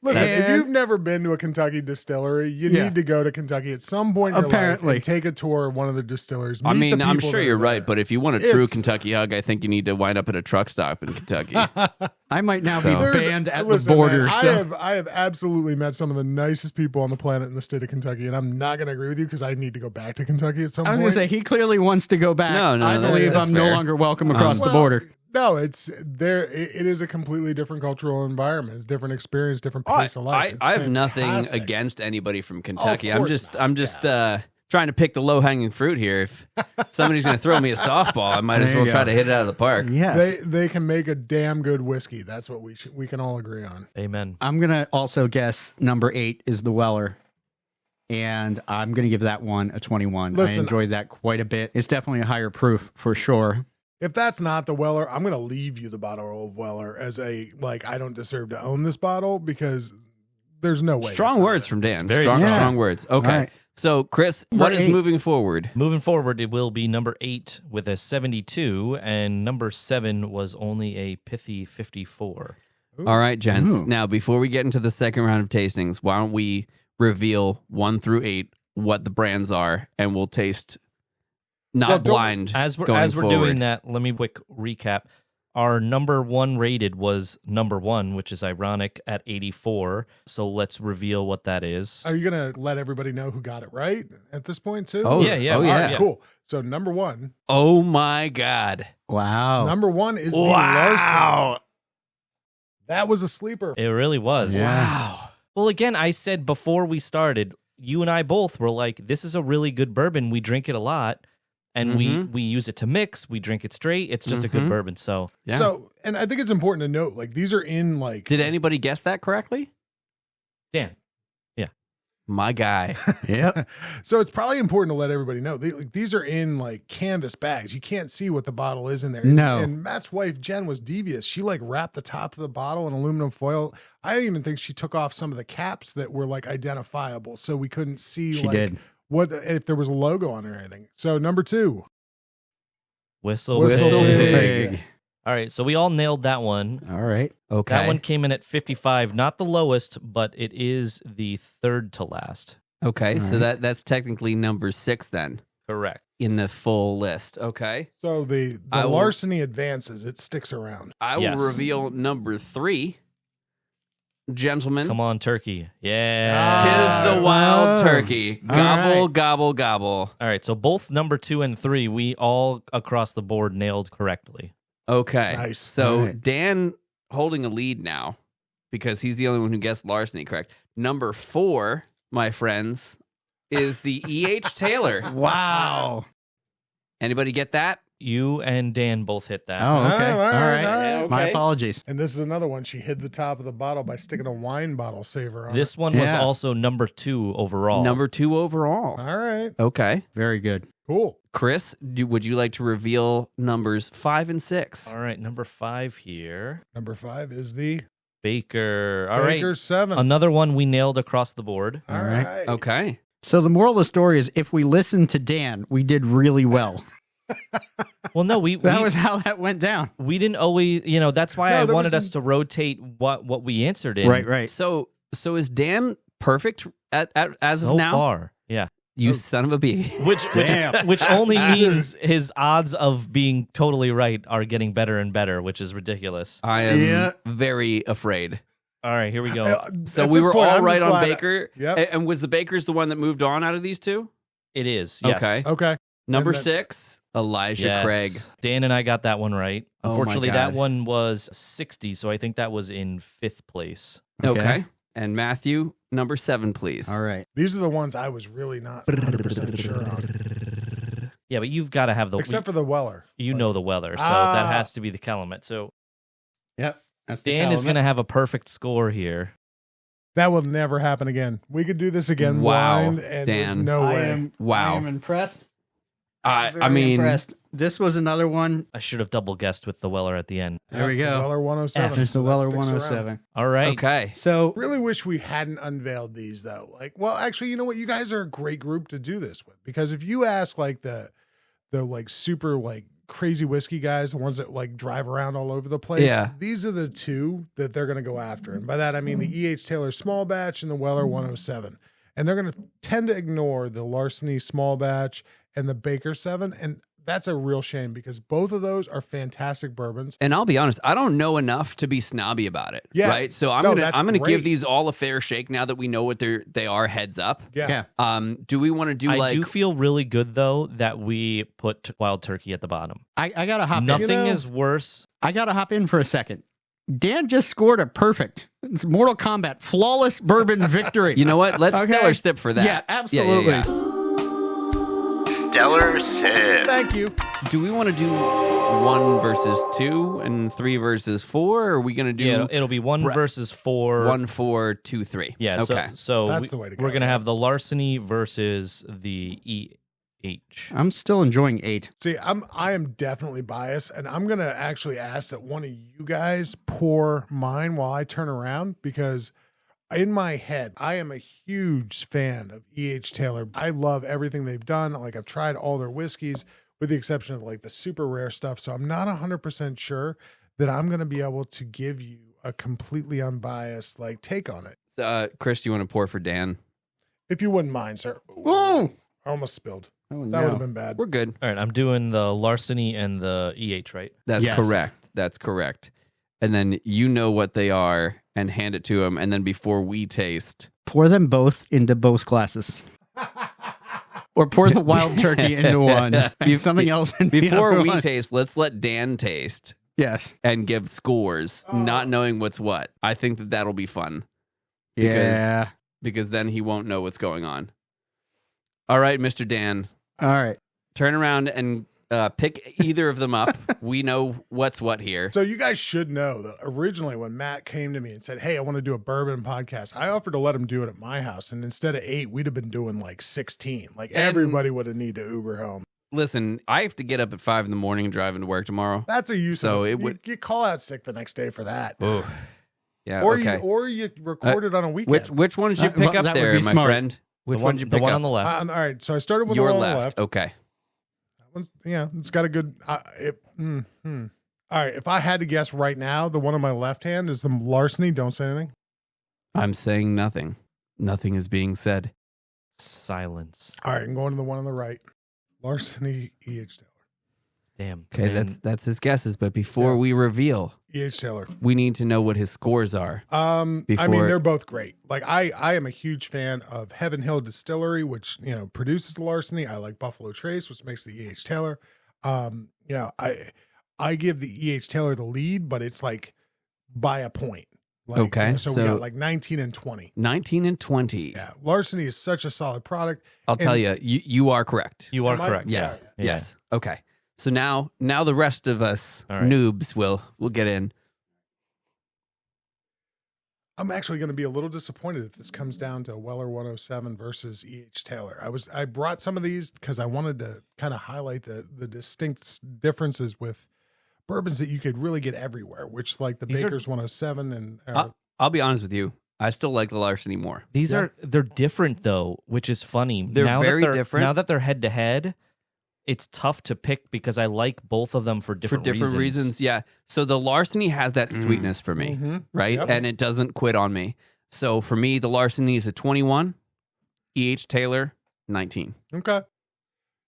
Listen, if And- you've never been to a Kentucky distillery, you Yeah. need to go to Kentucky at some point in your life Apparently. and take a tour of one of the distilleries. I meet mean, the I'm people sure that you're are right, there. but if you want a true It's- Kentucky hug, I think you need to wind up at a truck stop in Kentucky. I might now So- be There's- banned at listen, the border. man, so I have absolutely met some of the nicest people on the planet in the state of Kentucky, and I'm not going to agree with you because I need to go back to Kentucky at some I was point. going to say he clearly wants to go back. No, I that's- believe that's I'm no fair. longer welcome across the Well, border. No, it's there. It is a completely different cultural environment. It's different experience, different Oh, pace of life. It's I have nothing fantastic. against anybody from Kentucky. I'm course just not. I'm just trying to pick the low hanging fruit here. If somebody's going to throw me a softball, I might as There well you try go. to hit it out of the park. Yes. They can make a damn good whiskey. That's what we can all agree on. Amen. I'm going to also guess number 8 is the Weller. And I'm going to give that one a 21. Listen, I enjoyed that quite a bit. It's definitely a higher proof for sure. If that's not the Weller, I'm going to leave you the bottle of Weller as a I don't deserve to own this bottle because there's no way. Strong it's not words it. from Dan. Very strong, strong. strong words. Okay. All right. So, Chris, Number what is 8. moving forward? Moving forward, it will be number 8 with a 72, and number 7 was only a pithy 54. All right, gents. Ooh. Now, before we get into the second round of tastings, why don't we reveal 1 through 8 what the brands are, and we'll taste not Well, don't- blind. As we're going doing forward. that, let me quick recap. Our number 1 rated was number 1, which is ironic at 84. So let's reveal what that is. Are you going to let everybody know who got it right at this point too? Oh, Yeah, yeah. Oh, All yeah. right, All right, yeah. cool. So number 1. Oh my God. Wow. Number 1 is the Larceny. That was a sleeper. It really was. Wow. Well, again, I said before we started, you and I both were like, this is a really good bourbon. We drink it a lot. And we use it to mix. We drink it straight. It's just a good bourbon. So Yeah. So, and I think it's important to note, these are in Did anybody guess that correctly? Dan. My guy. Yep. So it's probably important to let everybody know these are in canvas bags. You can't see what the bottle is in there. No. And Matt's wife Jen was devious. She wrapped the top of the bottle in aluminum foil. I don't even think she took off some of the caps that were identifiable, so we couldn't see She did. what if there was a logo on it or anything. So number 2, Whistle Whistle Pig. Pig. All right. So we all nailed that one. All right. Okay. That one came in at 55. Not the lowest, but it is the third to last. Okay. All So right. that's technically number 6 then Correct. in the full list. Okay. So the I will- Larceny advances. It sticks around. I will Yes. reveal number 3. Gentlemen. Come on, turkey. Yeah. Tis the wild Oh. turkey. All Gobble, right. gobble, gobble. All right. So both number 2 and 3, we all across the board nailed correctly. Okay. Nice. So All right. Dan holding a lead now because he's the only one who guessed Larceny correct. Number 4, my friends, is the E.H. Taylor. Wow. Anybody get that? You and Dan both hit that. Oh, okay. All All right, right. all right. Okay. My apologies. And this is another one. She hid the top of the bottle by sticking a wine bottle saver on This one was Yeah. also number 2 overall. Number 2 overall. it. All right. Okay. Very good. Cool. Chris, would you like to reveal numbers 5 and 6? All right. Number 5 here. Number 5 is the Baker. All right. Baker's 7. Another one we nailed across the board. All All right. right. Okay. So the moral of the story is if we listen to Dan, we did really well. Well, no, we That was how that went down. we didn't always, that's why No, I there wanted was us to rotate what we answered in. Right. So is Dan perfect as so of now? far. Yeah. You son of a bee. Which only means his odds of being totally right are getting better and better, which is ridiculous. I am Yeah. very afraid. All right, here we go. So At we this were point, all I'm right just on glad Baker. Yep. And was the Baker's the one that moved on out of these two? It is. Yes. Okay. Okay. Number And then- 6, Elijah Yes. Craig. Dan and I got that one right. Oh my Unfortunately, God. that one was 60, so I think that was in 5th place. Okay. And Matthew, number 7, please. All right. These are the ones I was really not 100% sure on. Yeah, but you've got to have the Except for the Weller. you know the Weller, so Ah. that has to be the Calumet. So Yep. That's the Dan is Calumet. going to have a perfect score here. That will never happen again. We could do this again Wow, blind, and there's Dan. no I way. am, Wow. I am impressed. I Very mean, impressed. This was another one. I should have double guessed with the Weller at the end. There we The go. Weller 107. F. There's so the that Weller sticks around. 107. All right. okay. So Really wish we hadn't unveiled these though. Well, actually, you know what? You guys are a great group to do this with because if you ask the super crazy whiskey guys, the ones that like drive around all over the place. Yeah. These are the two that they're going to go after. And by that, I mean the E.H. Taylor small batch and the Weller 107. And they're going to tend to ignore the Larceny small batch and the Baker 7. And that's a real shame because both of those are fantastic bourbons. And I'll be honest, I don't know enough to be snobby about it. Yeah. Right. So I'm gonna give these all a fair shake now that we know what they are heads up. Yeah. Do we want to do I do feel really good though that we put Wild Turkey at the bottom. I gotta hop in. Nothing is worse. I gotta hop in for a second. Dan just scored a perfect Mortal Kombat flawless bourbon victory. You know what? Let's Okay. Stellar sip for that. Yeah, absolutely. Yeah. Stellar sip. Thank you. Do we want to do 1 versus 2 and 3 versus 4? Or are we going to do Yeah, it'll be 1 versus 4. 1, 4, 2, 3? Yeah. Okay. So That's the way to go. we're gonna have the Larceny versus the EH. I'm still enjoying 8. See, I am definitely biased, and I'm gonna actually ask that one of you guys pour mine while I turn around because in my head, I am a huge fan of E.H. Taylor. I love everything they've done. Like I've tried all their whiskeys with the exception of like the super rare stuff. So I'm not 100% sure that I'm gonna be able to give you a completely unbiased like take on it. Chris, do you want to pour for Dan? If you wouldn't mind, sir. Whoa! I almost spilled. Oh, That would have been bad. We're good. All right, I'm doing the Larceny and the EH, right? That's Yes. correct. That's correct. And then you know what they are and hand it to him. And then before we taste, Pour them both into both glasses. Or pour the Wild Turkey into one. Leave something else in the before other we one. taste, let's let Dan taste Yes. and give scores, not knowing what's what. I think that'll be fun. Because- Yeah. Because then he won't know what's going on. All right, Mr. Dan, All right. turn around and pick either of them up. We know what's what here. So you guys should know that originally when Matt came to me and said, "Hey, I want to do a bourbon podcast," I offered to let him do it at my house, and instead of 8, we'd have been doing like 16. Like everybody would have needed to Uber home. Listen, I have to get up at 5 a.m. and drive into work tomorrow. That's a use. So of it would- you call out sick the next day for that, Oh, yeah. or okay. you record it on a weekend. Which one did you pick well, up that would there, be my smart. friend? Which one did you The pick one up? on the left. All right, so I started with Your the one left. on the left. Okay. That one's, yeah, it's got a good. All right, if I had to guess right now, the one on my left hand is the Larceny. Don't say anything. I'm saying nothing. Nothing is being said. Silence. All right, I'm going to the one on the right. Larceny E.H. Taylor. Damn. Okay, man. that's his guesses. But before we reveal, E.H. Taylor. we need to know what his scores are. I mean, Before- they're both great. Like I am a huge fan of Heaven Hill Distillery, which produces the Larceny. I like Buffalo Trace, which makes the E.H. Taylor. I give the E.H. Taylor the lead, but it's like by a point. Like, Okay, so we so- got like 19 and 20. 19 and 20. Yeah, Larceny is such a solid product. I'll tell you, you are correct. You are Am I- correct. Yes. Yeah. Yes. Okay. So now the rest of us All right. noobs will get in. I'm actually going to be a little disappointed if this comes down to Weller 107 versus E.H. Taylor. I brought some of these because I wanted to kind of highlight the distinct differences with bourbons that you could really get everywhere, which like the These are- Baker's 107 and I'll be honest with you. I still like the Larceny more. They're different though, which is funny. They're very different. Now that they're head to head, it's tough to pick because I like both of them for different reasons. Yeah. So the Larceny has that sweetness for me, right? Yep. And it doesn't quit on me. So for me, the Larceny is a 21, E.H. Taylor 19. Okay.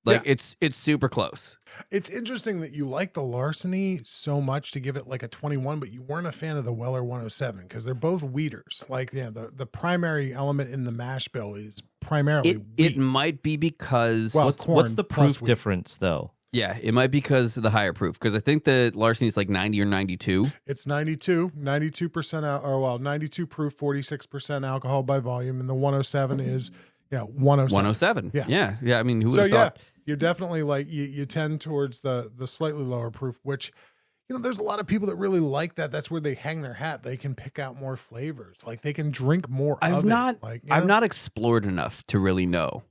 Like it's super close. It's interesting that you like the Larceny so much to give it like a 21, but you weren't a fan of the Weller 107 because they're both wheaters. Like, yeah, the primary element in the mash bill is primarily It wheat. might be because Well, What's corn the plus proof wheat. difference though? yeah, it might be because of the higher proof. Because I think the Larceny is like 90 or 92. It's 92% or well, 92 proof, 46% alcohol by volume, and the 107 is 107. 107. Yeah. Yeah. I mean, who would So have thought? you're definitely like you tend towards the slightly lower proof, which there's a lot of people that really like that. That's where they hang their hat. They can pick out more flavors, like they can drink more. I've not I've not explored enough to really know.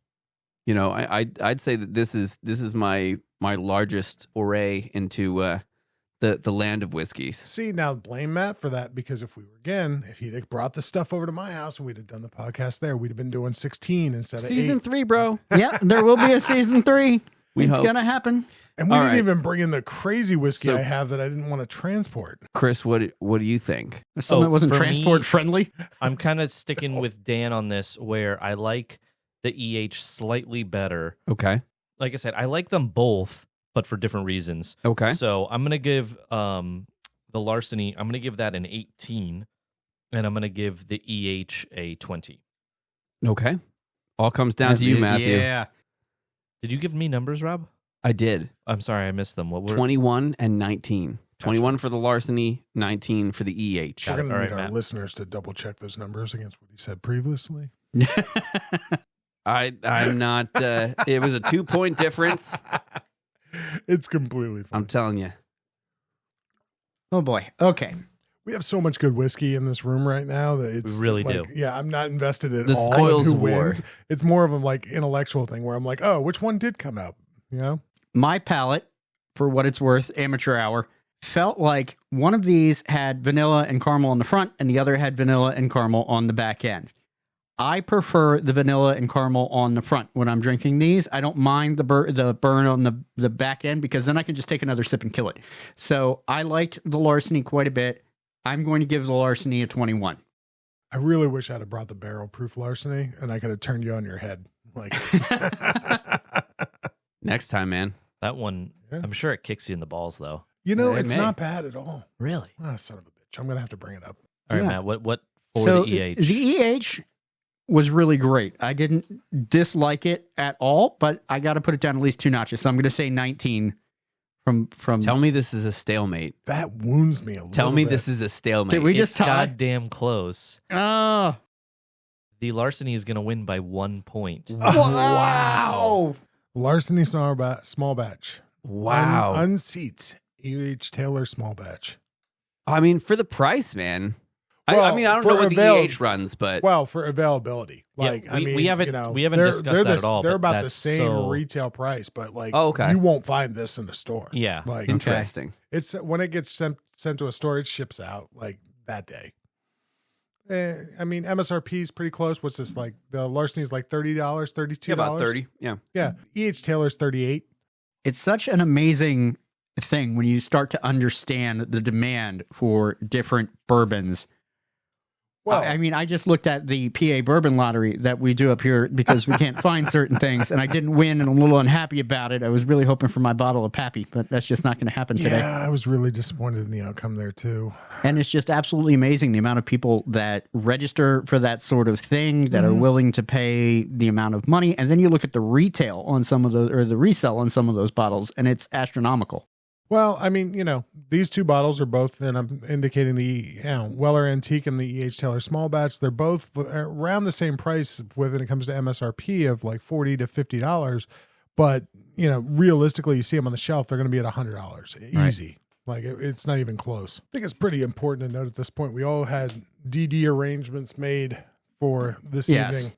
I'd say that this is my largest foray into the land of whiskeys. See, now blame Matt for that because if he'd brought the stuff over to my house and we'd have done the podcast there, we'd have been doing 16 instead of Season 8. 3, bro. Yeah, there will be a season 3. We It's hope. gonna happen. And we All didn't right. even bring in the crazy whiskey So- I have that I didn't want to transport. Chris, what do you think? Something that wasn't for transport me- friendly. I'm kind of sticking with Dan on this, where I like the EH slightly better. Okay. Like I said, I like them both, but for different reasons. Okay. So I'm gonna give the Larceny. I'm gonna give that an 18, and I'm gonna give the EH a 20. Okay. All comes down to you, Matthew. Yeah. Did you give me numbers, Rob? I did. I'm sorry, I missed them. What were 21 and 19. 21 for the Larceny, 19 for the EH. We're going to All need right, our Matt. listeners to double check those numbers against what he said previously. I'm not. It was a 2-point difference. It's completely fine. I'm telling you. Oh boy. Okay. We have so much good whiskey in this room right now that it's We really like, do. Yeah, I'm not invested at The all spoils in who of war. wins. It's more of a like intellectual thing where I'm like, oh, which one did come out? You know? My palate, for what it's worth, amateur hour, felt like one of these had vanilla and caramel on the front and the other had vanilla and caramel on the back end. I prefer the vanilla and caramel on the front when I'm drinking these. I don't mind the burn on the back end because then I can just take another sip and kill it. So I liked the Larceny quite a bit. I'm going to give the Larceny a 21. I really wish I'd have brought the barrel proof Larceny and I could have turned you on your head. Like Next time, man. that one? Yeah. I'm sure it kicks you in the balls, though. You know, It it's may. not bad at all. Really? Ah, son of a bitch. I'm gonna have to bring it up. All right, Yeah. Matt. What for So the EH? the EH was really great. I didn't dislike it at all, but I got to put it down at least 2 notches. So I'm going to say 19 from. Tell me this is a stalemate. That wounds me a little Tell me bit. this is a stalemate. Did we It's just tie? goddamn close. Oh, The Larceny is going to win by 1 point. wow. Larceny small batch. Wow. Unseats. E.H. Taylor small batch. I mean, for the price, man. Well, I mean, I don't for know what avail- the EH runs, but Well, for availability. Yeah, Like, I we mean, haven't- you know, we haven't they're- discussed they're that the- at all, They're but about the that's same so- retail price, but like, Oh, okay. you won't find this in the store. Yeah. Like, interesting. it's when it gets sent to a store, it ships out like that day. I mean, MSRP is pretty close. What's this like? The Larceny is like $30, $32. Yeah, about 30. Yeah. Yeah, E.H. Taylor's 38. It's such an amazing thing when you start to understand the demand for different bourbons. Well, I mean, I just looked at the PA bourbon lottery that we do up here because we can't find certain things, and I didn't win, and I'm a little unhappy about it. I was really hoping for my bottle of Pappy, but that's just not going to happen today. yeah, I was really disappointed in the outcome there too. And it's just absolutely amazing the amount of people that register for that sort of thing, that are willing to pay the amount of money. And then you look at the retail on some of those, or the resell on some of those bottles, and it's astronomical. Well, I mean, you know, these two bottles are both, and I'm indicating the Weller Antique and the E.H. Taylor Small Batch. They're both around the same price when it comes to MSRP of like $40 to $50. But, you know, realistically, you see them on the shelf, they're going to be at $100. Easy. Like, it's not even close. I think it's pretty important to note at this point, we all had DD arrangements made for this Yes. evening.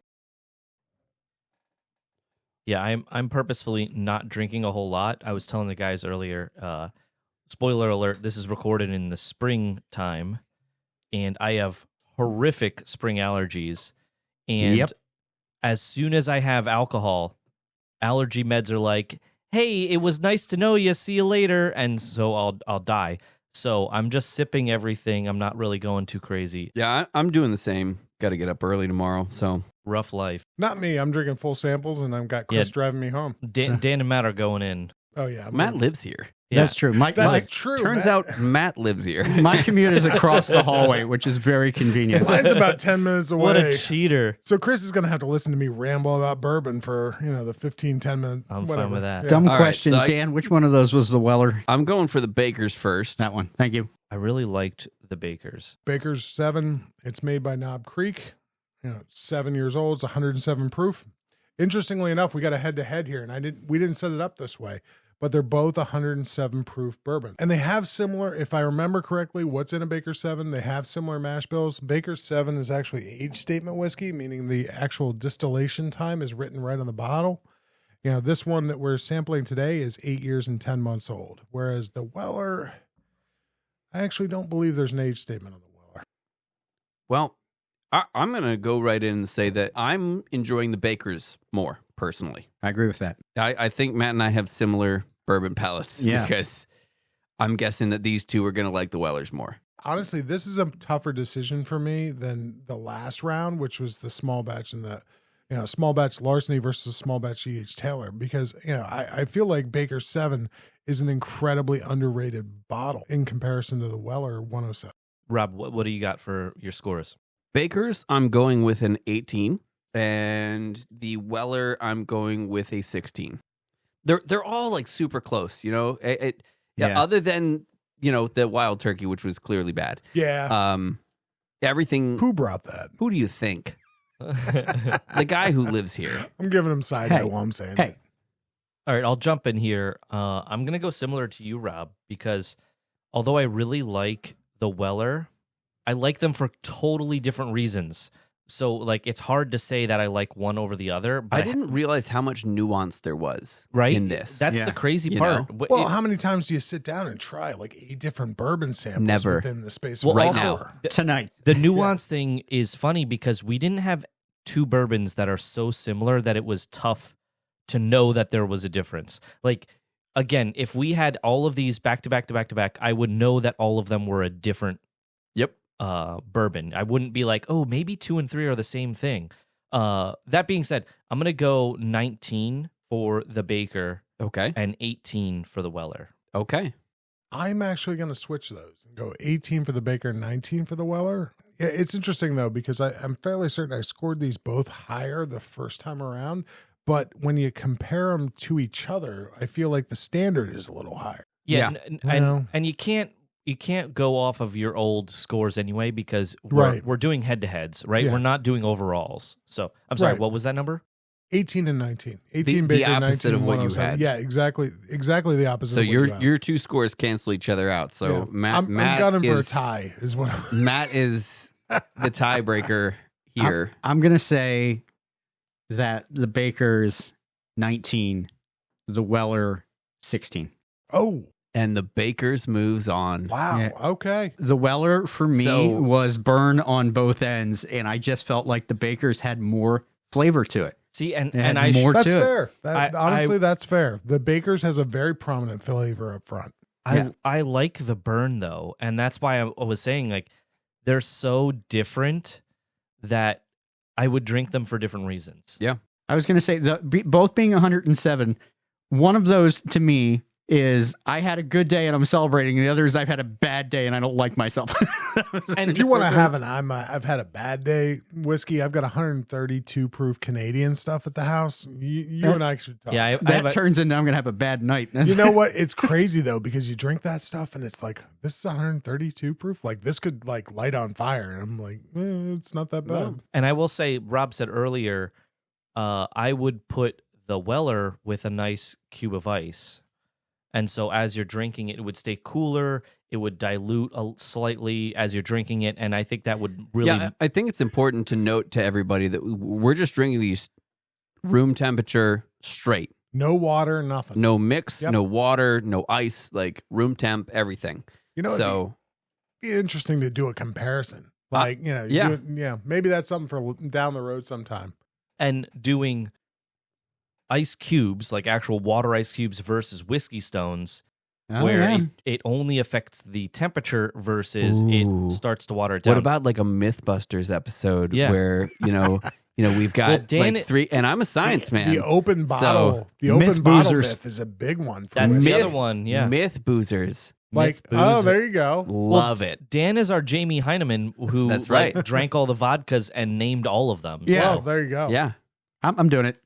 Yeah, I'm purposefully not drinking a whole lot. I was telling the guys earlier, spoiler alert, this is recorded in the springtime, and I have horrific spring allergies. And Yep. as soon as I have alcohol, allergy meds are like, hey, it was nice to know you, see you later, and so I'll die. So I'm just sipping everything. I'm not really going too crazy. Yeah, I'm doing the same. Got to get up early tomorrow. So Rough life. Not me. I'm drinking full samples, and I've got Chris Yeah. driving me home. Dan and Matt are going in. Oh, yeah. Matt lives here. Yeah. That's true. That's true. Turns Matt. out Matt lives here. My commute is across the hallway, which is very convenient. Mine's about 10 minutes away. What a cheater. So Chris is going to have to listen to me ramble about bourbon for, the 15, 10 minutes. I'm whatever. fine with that. Yeah. Dumb All right, question, so I- Dan. Which one of those was the Weller? I'm going for the Bakers first. That one. Thank you. I really liked the Bakers. Baker's 7. It's made by Knob Creek. It's 7 years old. It's 107 proof. Interestingly enough, we got a head-to-head here, and we didn't set it up this way, but they're both 107 proof bourbon. And they have similar, if I remember correctly, what's in a Baker's 7, they have similar mash bills. Baker's 7 is actually age statement whiskey, meaning the actual distillation time is written right on the bottle. This one that we're sampling today is 8 years and 10 months old, whereas the Weller, I actually don't believe there's an age statement on the Weller. Well, I'm going to go right in and say that I'm enjoying the Bakers more personally. I agree with that. I think Matt and I have similar bourbon palates because I'm guessing that these two are going to like the Wellers more. Honestly, this is a tougher decision for me than the last round, which was the small batch and the small batch Larceny versus small batch E.H. Taylor, because I feel like Baker 7 is an incredibly underrated bottle in comparison to the Weller 107. Rob, what do you got for your scores? Baker's, I'm going with an 18, and the Weller, I'm going with a 16. They're all like super close, other than the Wild Turkey, which was clearly bad. Yeah. Everything. Who brought that? Who do you think? The guy who lives here. I'm giving him side eye while I'm saying it. All right, I'll jump in here. I'm going to go similar to you, Rob, because although I really like the Weller, I like them for totally different reasons. So, like, it's hard to say that I like one over the other. But I didn't realize how much nuance there was in this. That's the crazy part. Well, how many times do you sit down and try like 8 different bourbon samples Never. within the space Well, of an also, hour? Tonight. The nuance thing is funny because we didn't have two bourbons that are so similar that it was tough to know that there was a difference. Like, again, if we had all of these back to back to back to back, I would know that all of them were a different bourbon. I wouldn't be like, oh, maybe 2 and 3 are the same thing. That being said, I'm going to go 19 for the Baker. Okay. And 18 for the Weller. Okay. I'm actually going to switch those and go 18 for the Baker, 19 for the Weller. Yeah, it's interesting, though, because I'm fairly certain I scored these both higher the first time around. But when you compare them to each other, I feel like the standard is a little higher. Yeah. And you can't go off of your old scores anyway because we're doing head-to-heads, right? Yeah. We're not doing overalls. So, I'm sorry, what was that number? 18 and 19. 18 Baker, the opposite 19 of what you 107. had. Yeah, exactly the opposite So of what you had. your two scores cancel each other out. So Yeah. I'm gunning for a tie is what Matt is the tiebreaker here. I'm going to say that the Baker's 19, the Weller 16. Oh. And the Baker's moves on. Wow. Yeah. Okay. The Weller for me So- was burn on both ends, and I just felt like the Baker's had more flavor to it. See, and It had I more That's to it. fair. Honestly, I- that's fair. The Baker's has a very prominent flavor up front. I like the burn though, and that's why I was saying like they're so different that I would drink them for different reasons. Yeah. I was going to say both being 107. One of those to me is I had a good day and I'm celebrating. The other is I've had a bad day and I don't like myself. And If you want to have an I've had a bad day whiskey, I've got 132 proof Canadian stuff at the house. You and I should talk. Yeah, I that have a, turns into I'm going to have a bad night. You know what? It's crazy though, because you drink that stuff and it's like, this is 132 proof. Like this could like light on fire. And I'm like, it's not that bad. and I will say, Rob said earlier, I would put the Weller with a nice cube of ice. And so as you're drinking it, it would stay cooler. It would dilute slightly as you're drinking it. And I think that would really... Yeah, I think it's important to note to everybody that we're just drinking these room temperature straight. No water, nothing. No mix, Yep. no water, no ice, like room temp, everything. You know, So it'd be interesting to do a comparison. Like, maybe that's something for down the road sometime. And doing ice cubes, like actual water ice cubes versus whiskey stones, where it only affects the temperature versus Ooh. it starts to water it down. what about like a Mythbusters episode Yeah. where, we've got Well, Dan- like 3, and I'm a science man. The open bottle, the open Myth bottle boozers. myth is a big one. For That's whiskey. the other one, yeah. Myth boozers. Like, oh, there you go. Love it. Dan is our Jamie Heineman who That's right. drank all the vodkas and named all of them. Yeah, So, there you go. Yeah. I'm doing it.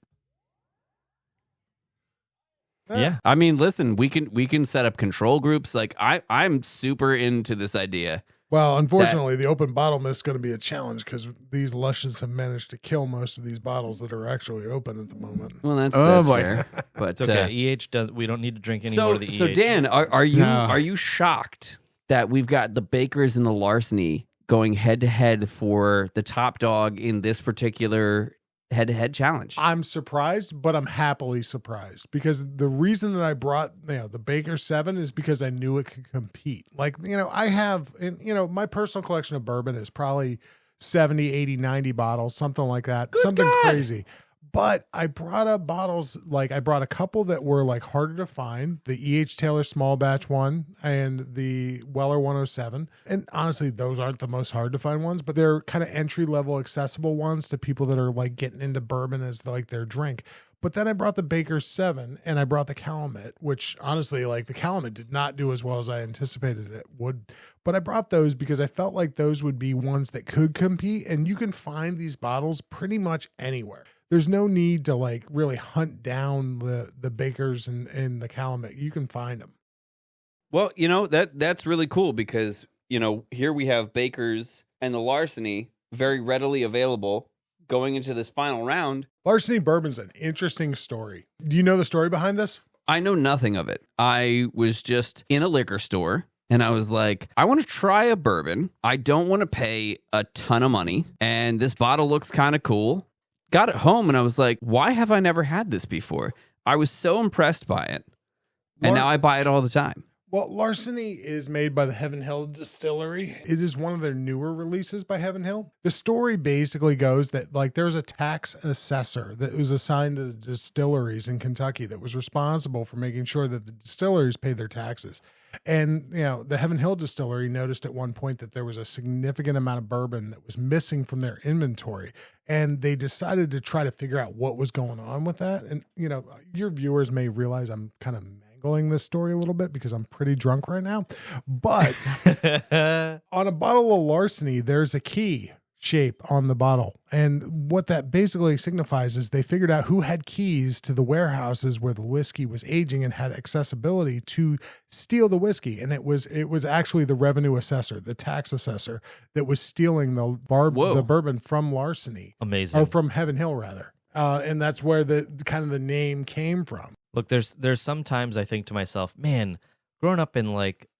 yeah. I mean, listen, we can set up control groups. Like I'm super into this idea. Well, unfortunately, the open bottle myth is going to be a challenge because these lushes have managed to kill most of these bottles that are actually open at the moment. Well, that's boy. fair. But It's okay. EH does. We don't need to drink any more of the EH. So Dan, are you No. are you shocked that we've got the Bakers and the Larceny going head to head for the top dog in this particular head to head challenge? I'm surprised, but I'm happily surprised because the reason that I brought the Baker 7 is because I knew it could compete. Like, I have, my personal collection of bourbon is probably 70, 80, 90 bottles, something like that, something crazy. But I brought up bottles, like I brought a couple that were like harder to find, the E.H. Taylor small batch one and the Weller 107. And honestly, those aren't the most hard to find ones, but they're kind of entry level accessible ones to people that are like getting into bourbon as like their drink. But then I brought the Baker's 7 and I brought the Calumet, which honestly, like the Calumet did not do as well as I anticipated it would. But I brought those because I felt like those would be ones that could compete. And you can find these bottles pretty much anywhere. There's no need to like really hunt down the Bakers and the Calumet. You can find them. Well, that's really cool because, here we have Baker's and the Larceny very readily available going into this final round. Larceny Bourbon's an interesting story. Do you know the story behind this? I know nothing of it. I was just in a liquor store and I was like, I want to try a bourbon. I don't want to pay a ton of money. And this bottle looks kind of cool. Got it home and I was like, why have I never had this before? I was so impressed by it. And now I buy it all the time. Well, Larceny is made by the Heaven Hill Distillery. It is one of their newer releases by Heaven Hill. The story basically goes that like there's a tax assessor that was assigned to the distilleries in Kentucky that was responsible for making sure that the distilleries paid their taxes. And, the Heaven Hill Distillery noticed at one point that there was a significant amount of bourbon that was missing from their inventory. And they decided to try to figure out what was going on with that. And, your viewers may realize I'm kind of mangling this story a little bit because I'm pretty drunk right now. But on a bottle of Larceny, there's a key shape on the bottle. And what that basically signifies is they figured out who had keys to the warehouses where the whiskey was aging and had accessibility to steal the whiskey. And it was actually the revenue assessor, the tax assessor that was stealing the bourbon from Larceny. Amazing. Or from Heaven Hill rather. And that's where the kind of the name came from. Look, there's sometimes I think to myself, man, growing up in like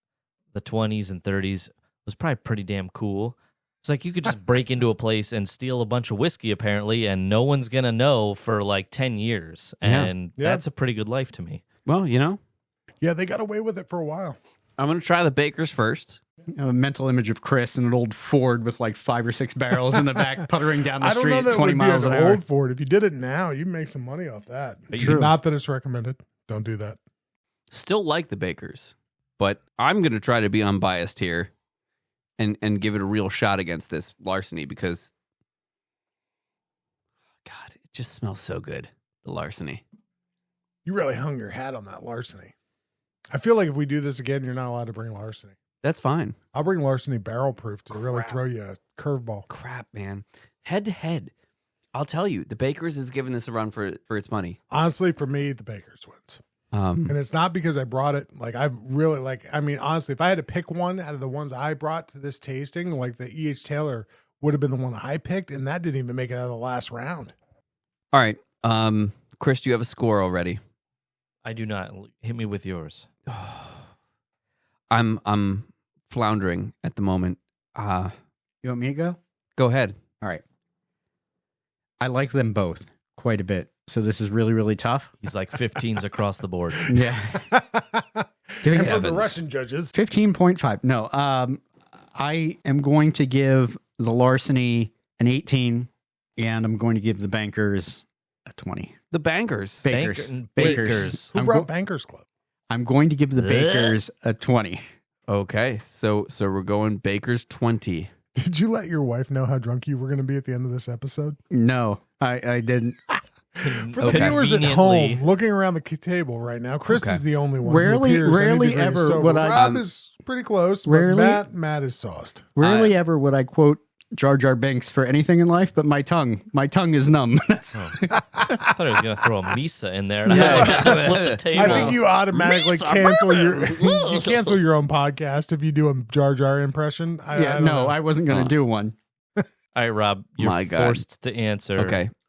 the 20s and 30s was probably pretty damn cool. It's like you could just break into a place and steal a bunch of whiskey, apparently, and no one's going to know for like 10 years. And that's a pretty good life to me. Well, Yeah, they got away with it for a while. I'm going to try the Baker's first. A mental image of Chris in an old Ford with like 5 or 6 barrels in the back, puttering down the street at 20 miles an hour. Old Ford. If you did it now, you'd make some money off that. True. Not that it's recommended. Don't do that. Still like the Baker's, but I'm going to try to be unbiased here and give it a real shot against this Larceny because, God, it just smells so good, the Larceny. You really hung your hat on that Larceny. I feel like if we do this again, you're not allowed to bring Larceny. That's fine. I'll bring Larceny barrel proof to really throw you a curveball. Crap, man. Head to head. I'll tell you, the Baker's is giving this a run for its money. Honestly, for me, the Baker's wins. And it's not because I brought it. Like, honestly, if I had to pick one out of the ones I brought to this tasting, like the E.H. Taylor would have been the one I picked, and that didn't even make it out of the last round. All right. Chris, do you have a score already? I do not. Hit me with yours. I'm floundering at the moment. You want me to go? Go ahead. All right. I like them both quite a bit. So this is really, really tough. He's like 15s across the board. Yeah. And for the Russian judges. 15.5. No. I am going to give the Larceny an 18, and I'm going to give the Bankers a 20. The Bankers. Bakers. Who brought Bankers Club? I'm going to give the Bakers a 20. Okay. So we're going Baker's 20. Did you let your wife know how drunk you were going to be at the end of this episode? No, I didn't. For the viewers at home looking around the table right now, Chris is the only one. Rarely ever would I. Rob is pretty close. But Matt is sauced. Rarely ever would I quote Jar Jar Binks for anything in life, but my tongue is numb. I thought I was going to throw a Misa in there. And I was about to flip the table. I think you automatically cancel your own podcast if you do a Jar Jar impression. I wasn't going to do one. All right, Rob, you're forced to answer.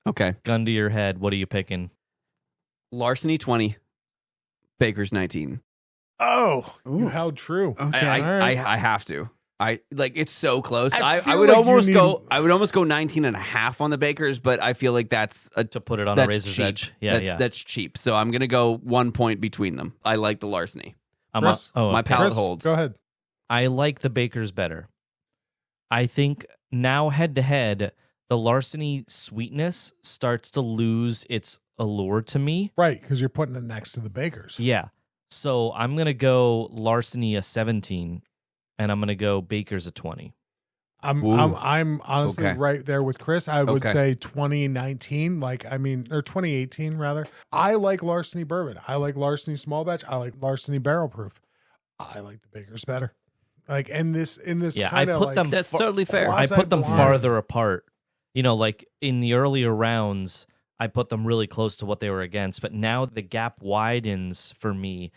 Okay. Gun to your head. What are you picking? Larceny 20, Baker's 19. Oh, you held true. Okay, I have to. It's so close. I would like almost go 19 and a half on the Bakers, but I feel like that's to put it on a razor's cheap. edge. Yeah, that's cheap. So I'm gonna go 1 point between them. I like the Larceny. My palate holds. Go ahead. I like the Bakers better. I think now head to head, the Larceny sweetness starts to lose its allure to me. Right, because you're putting it next to the Bakers. Yeah. So I'm going to go Larceny a 17, and I'm going to go Baker's a 20. I'm honestly right there with Chris. I would say 2019, or 2018 rather. I like Larceny bourbon. I like Larceny small batch. I like Larceny barrel proof. I like the Bakers better. Like in this yeah, kind of like, that's totally fair. I put them farther apart. You know, like in the earlier rounds, I put them really close to what they were against. But now the gap widens for me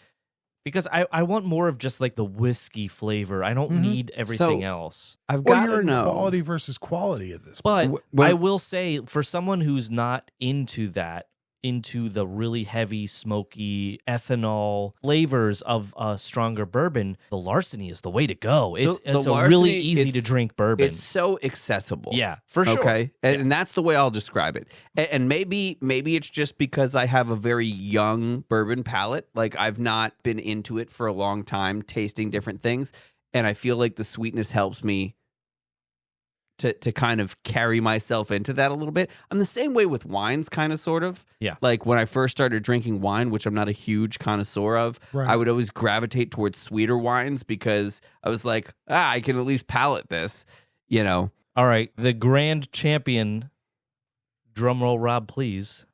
because I want more of just like the whiskey flavor. I don't need everything else. I've got you're to in know quality versus quality at this But point. I will say, for someone who's not into that, into the really heavy, smoky ethanol flavors of a stronger bourbon, the Larceny is the way to go. It's The a really Larceny, easy to drink bourbon. It's so accessible. Yeah, for sure. Okay, and that's the way I'll describe it. And maybe it's just because I have a very young bourbon palate. Like I've not been into it for a long time, tasting different things, and I feel like the sweetness helps me to kind of carry myself into that a little bit. I'm the same way with wines, kind of, sort of. Yeah. Like when I first started drinking wine, which I'm not a huge connoisseur of, Right. I would always gravitate towards sweeter wines because I was like, I can at least palate this, you know. All right, the grand champion, drumroll Rob, please.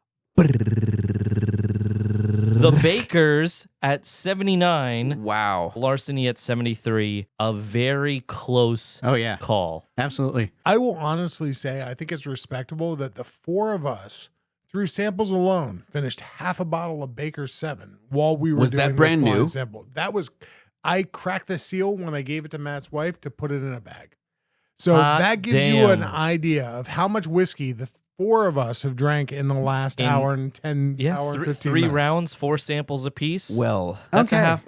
The Bakers at 79. Wow. Larceny at 73. A very close call. Absolutely. I will honestly say I think it's respectable that the four of us, through samples alone, finished half a bottle of Baker's 7 while we were Was doing that brand this blind new? sample. I cracked the seal when I gave it to Matt's wife to put it in a bag. So that gives you an idea of how much whiskey the four of us have drank in the last hour and 10 hour and 15 three minutes. rounds, 4 samples apiece. Well, That's okay. a half.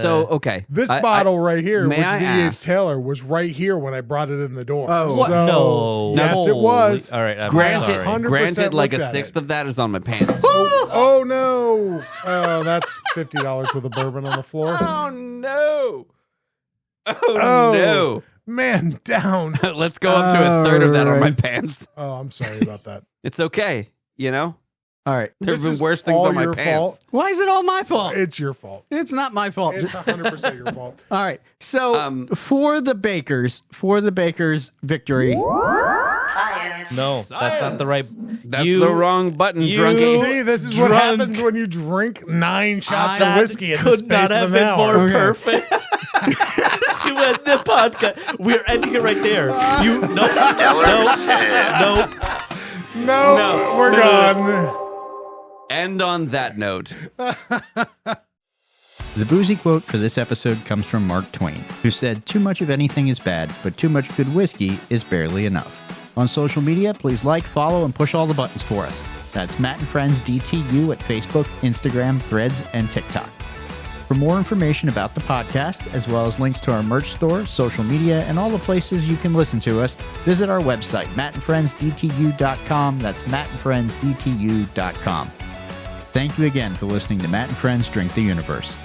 So, okay. This bottle right here, may which I is the ask- Taylor, was right here when I brought it in the door. Oh. What? So, No. Yes, it was. All right. I'm Granted, sorry. 100% like a looked at sixth it. of that is on my pants. Oh, no. Oh, that's $50 worth of bourbon on the floor. Oh, no. Oh, no. Man, down. Let's go up to a third of that on my pants. Oh, I'm sorry about that. It's okay, you know? All right. There have This been is worse things all on my your pants. fault. Why is it all my fault? It's your fault. It's not my fault. It's 100% your fault. All right. So for the Bakers victory. No, that's not the right. That's the wrong button, drunkie. See, this is what happens when you drink 9 shots of whiskey in the could space not of have an been hour. more Okay. perfect. To end the podcast. We're ending it right there. Nope. No, we're gone. And on that note, The boozy quote for this episode comes from Mark Twain, who said, "Too much of anything is bad, but too much good whiskey is barely enough." On social media, please like, follow, and push all the buttons for us. That's Matt and Friends DTU at Facebook, Instagram, Threads, and TikTok. For more information about the podcast, as well as links to our merch store, social media, and all the places you can listen to us, visit our website, mattandfriendsdtu.com. That's mattandfriendsdtu.com. Thank you again for listening to Matt and Friends Drink the Universe.